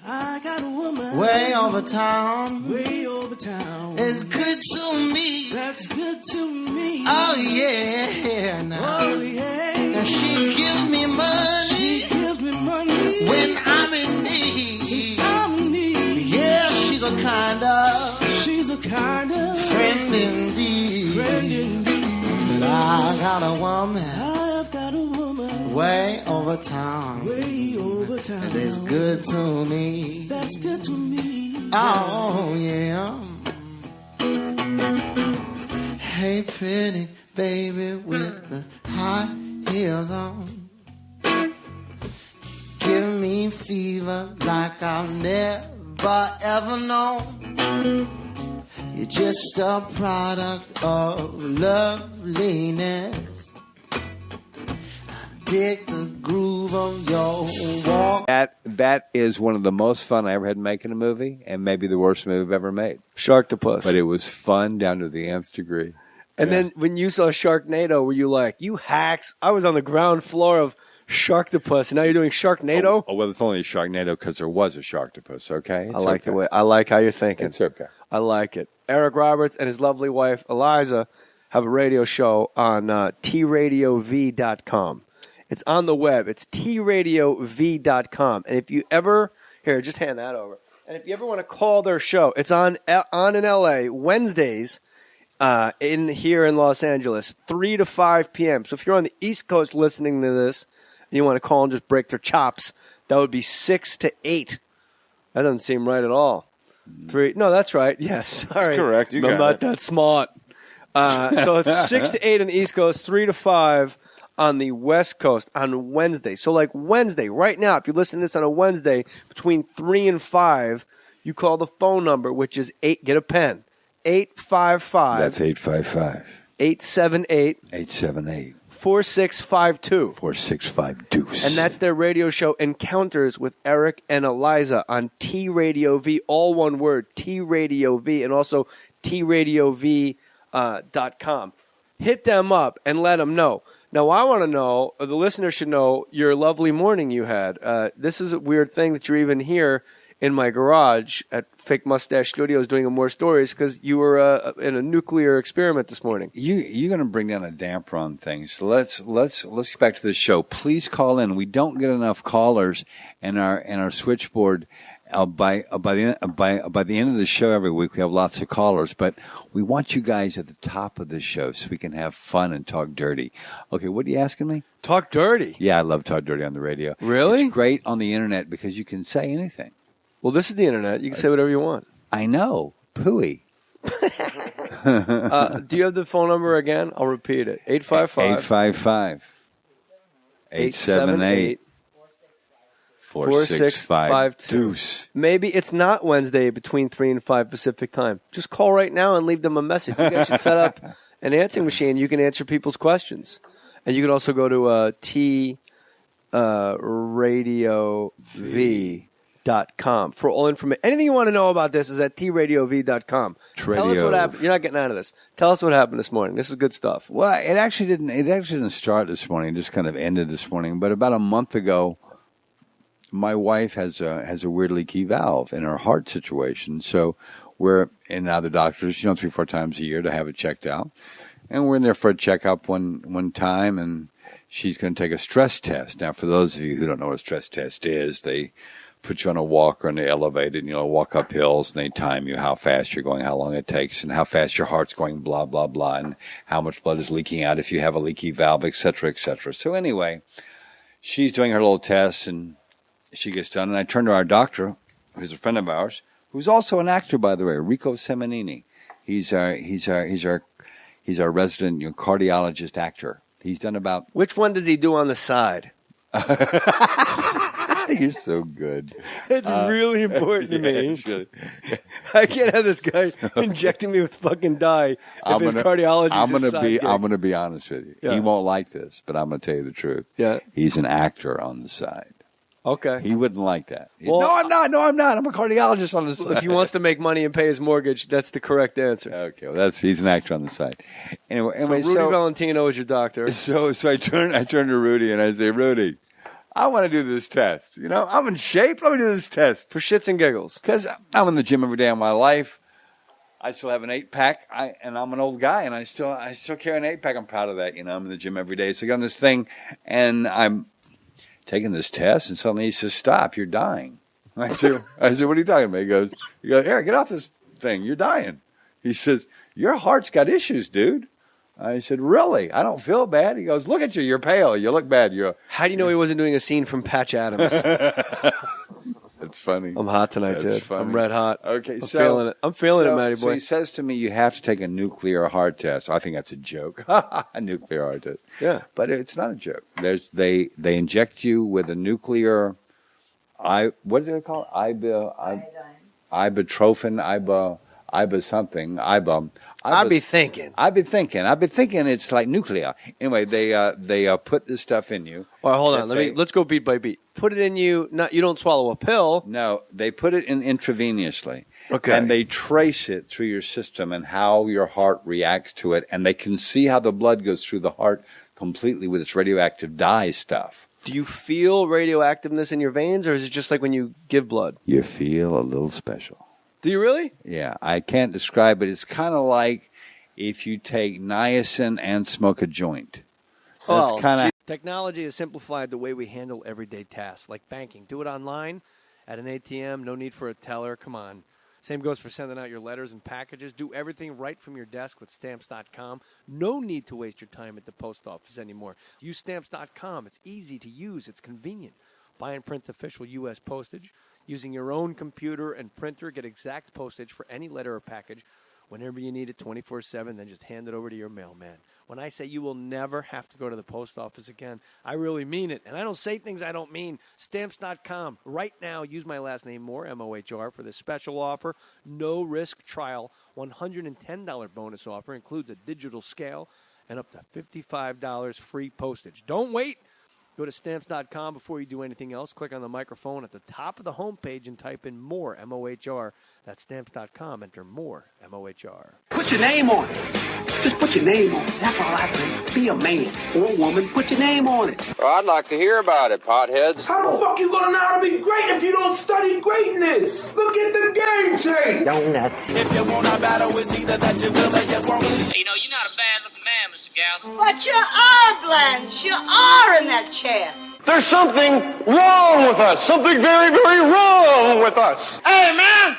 I got a woman way over town. way over town. It's good to me. That's good to me. Oh yeah, now. Oh yeah. Now she gives me money. She gives me money when I'm in need. I'm in need. Yeah, she's a kind of friend indeed. Friend indeed. But I got a woman. I've got a woman way over town. way over town. And it's good to me. That's good to me. Oh yeah. Hey pretty baby with the high heels on, give me fever like I've never ever known. You're just a product of loveliness. Dig the groove of your walk. That is one of the most fun I ever had making a movie, and maybe the worst movie I've ever made. Sharktopus. But it was fun down to the nth degree. And then when you saw Sharknado, were you like, you hacks? I was on the ground floor of Sharktopus, and now you're doing Sharknado? Oh well, it's only a Sharknado because there was a Sharktopus, okay? I like the way. I like how you're thinking. It's okay. I like it. Eric Roberts and his lovely wife, Eliza, have a radio show on tradiov.com. It's on the web. It's tradiov.com. And if you ever... Here, just hand that over. And if you ever want to call their show, it's on in L.A. Wednesdays here in Los Angeles, 3 to 5 p.m. So if you're on the East Coast listening to this and you want to call and just break their chops, that would be 6 to 8. That doesn't seem right at all. 3. No, that's right. Yes. Sorry. That's correct. You got I'm not it. that smart. So it's 6 to 8 on the East Coast, 3 to 5 on the West Coast on Wednesday. So like Wednesday, right now, if you're listening to this on a Wednesday, between 3 and 5, you call the phone number, which is 8, get a pen, 855. That's 855. 878. 878. 4652. 4652. And that's their radio show, Encounters with Eric and Eliza on T-Radio V, all one word, T-Radio V, and also tradiov.com. Hit them up and let them know. Now, I want to know, or the listener should know, your lovely morning you had. This is a weird thing that you're even here in my garage at Fake Mustache Studios doing a Mohr Stories because you were in a nuclear experiment this morning. You're going to bring down a damper on things. So let's get back to the show. Please call in. We don't get enough callers, and our switchboard. By the end of the show every week, we have lots of callers, but we want you guys at the top of the show so we can have fun and talk dirty. Okay, what are you asking me? Talk dirty? Yeah, I love talk dirty on the radio. Really? It's great on the internet because you can say anything. Well, this is the internet. You can say whatever you want. I know. Pooey. Do you have the phone number again? I'll repeat it. 855. 878. 4652. Maybe it's not Wednesday between 3 and 5 Pacific time. Just call right now and leave them a message. You guys should set up an answering machine. You can answer people's questions. And you can also go to tradiov.com for all information. Anything you want to know about this is at tradiov.com. Tell us what happened. You're not getting out of this. Tell us what happened this morning. This is good stuff. Well, it actually didn't start this morning. It just kind of ended this morning. But about a month ago, my wife has a weird leaky valve in her heart situation. So we're in now the doctors, 3-4 times a year to have it checked out. And we're in there for a checkup one time, and she's going to take a stress test. Now, for those of you who don't know what a stress test is, they put you on a walker and they elevate it, walk up hills, and they time you how fast you're going, how long it takes, and how fast your heart's going, blah, blah, blah, and how much blood is leaking out if you have a leaky valve, et cetera, et cetera. So anyway, she's doing her little test, and she gets done, and I turn to our doctor, who's a friend of ours, who's also an actor, by the way, Rico Semenini. He's our resident cardiologist actor. He's done about... Which one does he do on the side? You're so good. It's really important to me. Really... I can't have this guy injecting me with fucking dye if his cardiologist is I'm going to be honest with you. Yeah. He won't like this, but I'm going to tell you the truth. Yeah. He's an actor on the side. Okay. He wouldn't like that. Well, no, I'm not. I'm a cardiologist on the side. If he wants to make money and pay his mortgage, that's the correct answer. Okay, well, he's an actor on the side. Anyway, so Rudy Valentino is your doctor. So I turn to Rudy and I say, Rudy, I want to do this test. You know, I'm in shape. Let me do this test. For shits and giggles. Because I'm in the gym every day of my life. I still have an 8-pack, and I'm an old guy, and I still carry an 8-pack. I'm proud of that. You know, I'm in the gym every day. So I got on this thing, and I'm taking this test, and suddenly he says, "Stop! You're dying." I said, "What are you talking about?" He goes, "Eric, get off this thing. You're dying." He says, "Your heart's got issues, dude." I said, "Really? I don't feel bad." He goes, "Look at you. You're pale. You look bad." How do you know he wasn't doing a scene from Patch Adams? That's funny. I'm hot tonight, dude. Funny. I'm red hot. Okay, I'm feeling it. I'm feeling it, Matty boy. So he says to me, "You have to take a nuclear heart test." I think that's a joke. A nuclear heart test. Yeah, but it's not a joke. They inject you with a nuclear. What do they call it? Ibuprofen. I'd be thinking it's like nuclear. Anyway, they put this stuff in you. All right, hold on. Let's go beat by beat. Put it in you. You don't swallow a pill. No, they put it in intravenously. Okay. And they trace it through your system and how your heart reacts to it, and they can see how the blood goes through the heart completely with its radioactive dye stuff. Do you feel radioactiveness in your veins, or is it just like when you give blood? You feel a little special. Do you really? Yeah, I can't describe it. It's kind of like if you take niacin and smoke a joint. So it's kind of. Technology has simplified the way we handle everyday tasks, like banking. Do it online at an ATM. No need for a teller. Come on. Same goes for sending out your letters and packages. Do everything right from your desk with Stamps.com. No need to waste your time at the post office anymore. Use Stamps.com. It's easy to use. It's convenient. Buy and print official U.S. postage. Using your own computer and printer, get exact postage for any letter or package whenever you need it 24/7, then just hand it over to your mailman. When I say you will never have to go to the post office again, I really mean it. And I don't say things I don't mean. Stamps.com. Right now, use my last name, Mohr, M-O-H-R, for this special offer. No risk trial. $110 bonus offer. Includes a digital scale and up to $55 free postage. Don't wait. Go to Stamps.com before you do anything else. Click on the microphone at the top of the homepage and type in Mohr, M-O-H-R. That's Stamps.com. Enter Mohr, M-O-H-R. Put your name on it. Just put your name on it. That's all I say. Be a man or woman. Put your name on it. Well, I'd like to hear about it, potheads. How the fuck you gonna know how to be great if you don't study greatness? Look at the game tape. Donuts. If you want a battle, it's either that you will or you won't. You know, you're not a bad-looking man, Mr. Gals. But you are, Blanche. You are in that chair. There's something wrong with us. Something very, very wrong with us. Hey, man!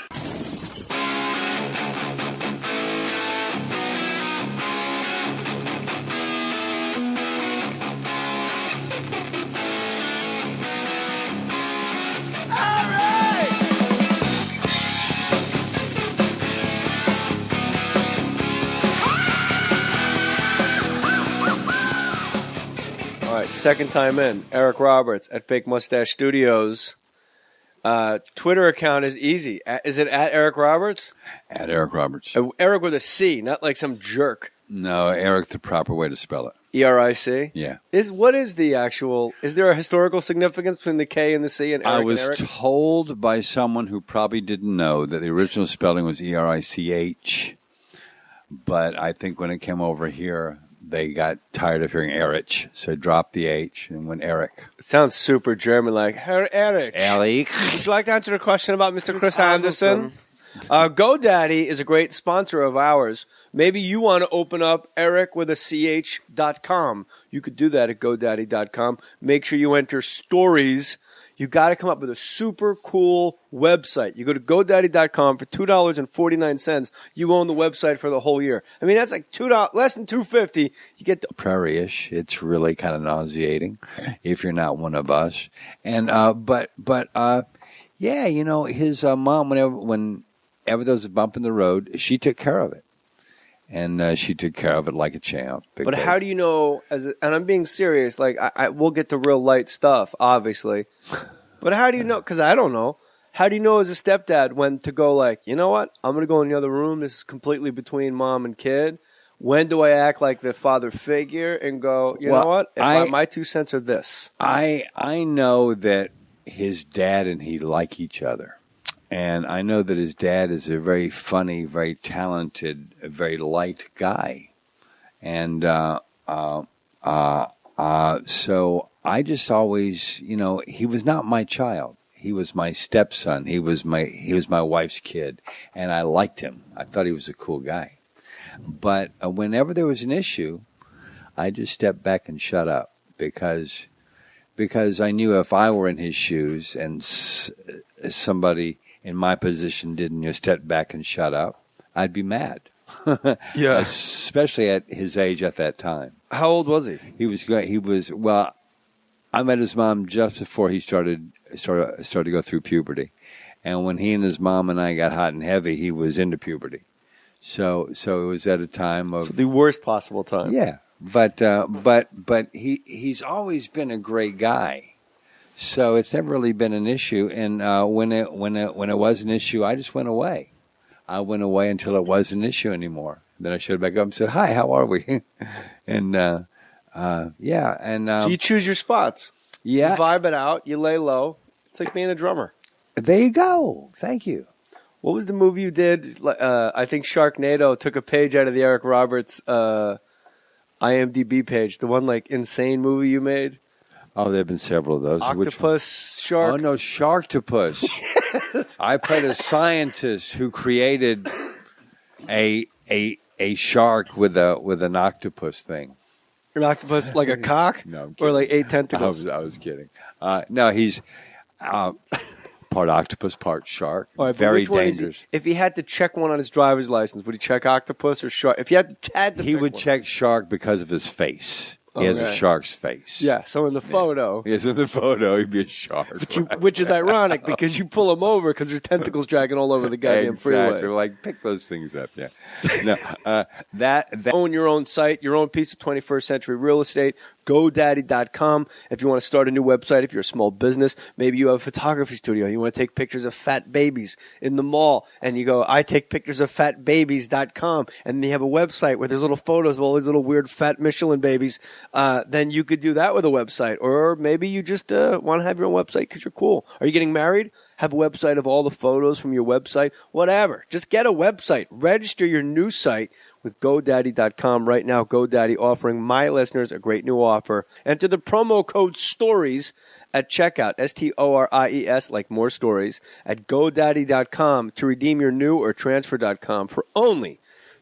All right, second time in. Eric Roberts at Fake Mustache Studios. Twitter account is easy. Is it at Eric Roberts? At Eric Roberts. Eric with a C, not like some jerk. No, Eric, the proper way to spell it. E-R-I-C? Yeah. Is there a historical significance between the K and the C and Eric I was and Eric? told by someone who probably didn't know that the original spelling was E-R-I-C-H, but I think when it came over here, they got tired of hearing Erich, so dropped the H and went Eric. It sounds super German, like Herr Erich. Eric. Would you like to answer the question about Mr. Chris Anderson? GoDaddy is a great sponsor of ours. Maybe you want to open up Eric with a CH.com. You could do that at GoDaddy.com. Make sure you enter stories. You got to come up with a super cool website. You go to GoDaddy.com for $2.49. You own the website for the whole year. I mean, that's like $2, less than $2.50. You get the Prairie-ish. It's really kind of nauseating if you're not one of us. And yeah, you know, his mom, whenever there was a bump in the road, she took care of it. And she took care of it like a champ. But how do you know, and I'm being serious, like, we'll get to real light stuff, obviously. But how do you know, because I don't know, how do you know as a stepdad when to go like, you know what, I'm going to go in the other room, this is completely between mom and kid. When do I act like the father figure and go, you know what, my 2 cents are this? I know that his dad and he like each other. And I know that his dad is a very funny, very talented, very light guy. And so I just always, he was not my child. He was my stepson. He was my wife's kid, and I liked him. I thought he was a cool guy. But whenever there was an issue, I just stepped back and shut up because I knew if I were in his shoes and somebody in my position didn't step back and shut up, I'd be mad. Yeah, especially at his age at that time. How old was he? He was well. I met his mom just before he started to go through puberty, and when he and his mom and I got hot and heavy, he was into puberty. So it was at a time of the worst possible time. Yeah, but he's always been a great guy, so it's never really been an issue. And when it was an issue, I just went away. I went away until it wasn't an issue anymore. Then I showed back up and said, "Hi, how are we?" And so you choose your spots. Yeah, you vibe it out. You lay low. It's like being a drummer. There you go. Thank you. What was the movie you did? I think Sharknado took a page out of the Eric Roberts IMDb page. The one insane movie you made. Oh, there have been several of those. Octopus Shark. Oh no, Sharktopus. Yes. I played a scientist who created a shark with an octopus thing. An octopus like a cock? No, I'm or kidding. 8 tentacles? I was kidding. No, he's part octopus, part shark. Right, very dangerous. If he had to check one on his driver's license, would he check octopus or shark? If he had to he would check shark because of his face. He has a shark's face. Yeah, so in the photo. Yes, in the photo, he'd be a shark. Which is ironic because you pull him over because there's tentacles dragging all over the goddamn freeway. Like, pick those things up, yeah. No, that own your own site, your own piece of 21st century real estate. GoDaddy.com. If you want to start a new website, if you're a small business, maybe you have a photography studio. You want to take pictures of fat babies in the mall, and you go, I take pictures of fatbabies.com, and you have a website where there's little photos of all these little weird fat Michelin babies. Then you could do that with a website. Or maybe you just want to have your own website because you're cool. Are you getting married? Have a website of all the photos from your website. Whatever. Just get a website. Register your new site with GoDaddy.com right now. GoDaddy offering my listeners a great new offer. Enter the promo code STORIES at checkout. STORIES, like Mohr Stories, at GoDaddy.com to redeem your new or transfer.com for only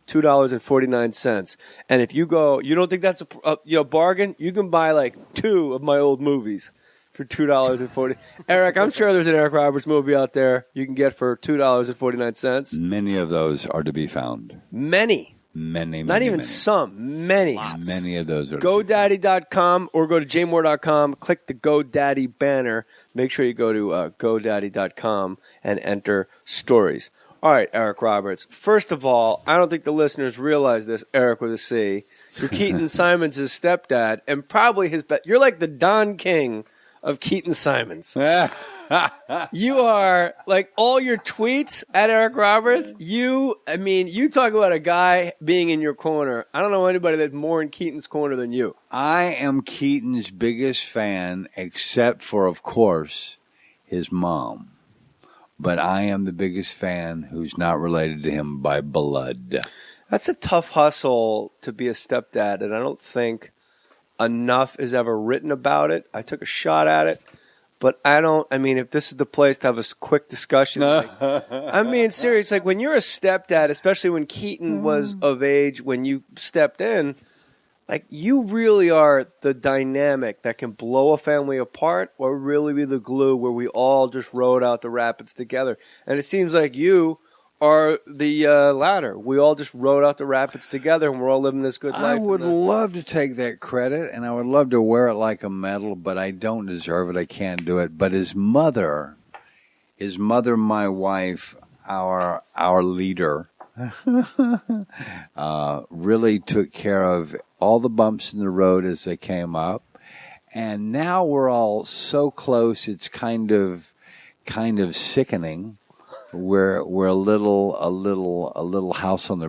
$2.49. And if you go, you don't think that's a bargain? You can buy 2 of my old movies for $2.40. Eric, I'm sure there's an Eric Roberts movie out there you can get for $2.49. Many of those are to be found. Many. Not even some. Many. Lots. Many of those are. GoDaddy.com or go to jaymohr.com. Click the GoDaddy banner. Make sure you go to GoDaddy.com and enter stories. All right, Eric Roberts. First of all, I don't think the listeners realize this, Eric with a C. You're Keaton Simons' stepdad and probably his best. You're like the Don King of Keaton Simons. You are all your tweets at Eric Roberts. You talk about a guy being in your corner. I don't know anybody that's more in Keaton's corner than you. I am Keaton's biggest fan, except for, of course, his mom. But I am the biggest fan who's not related to him by blood. That's a tough hustle to be a stepdad, and I don't think enough is ever written about it. I took a shot at it, but if this is the place to have a quick discussion. I'm being serious. When you're a stepdad, especially when Keaton was of age, when you stepped in, you really are the dynamic that can blow a family apart or really be the glue where we all just rode out the rapids together. And it seems like you are the latter. We all just rode out the rapids together, and we're all living this good life. I would love to take that credit, and I would love to wear it like a medal, but I don't deserve it. I can't do it. But his mother, my wife, our leader, really took care of all the bumps in the road as they came up. And now we're all so close, it's kind of sickening. We're a little house on the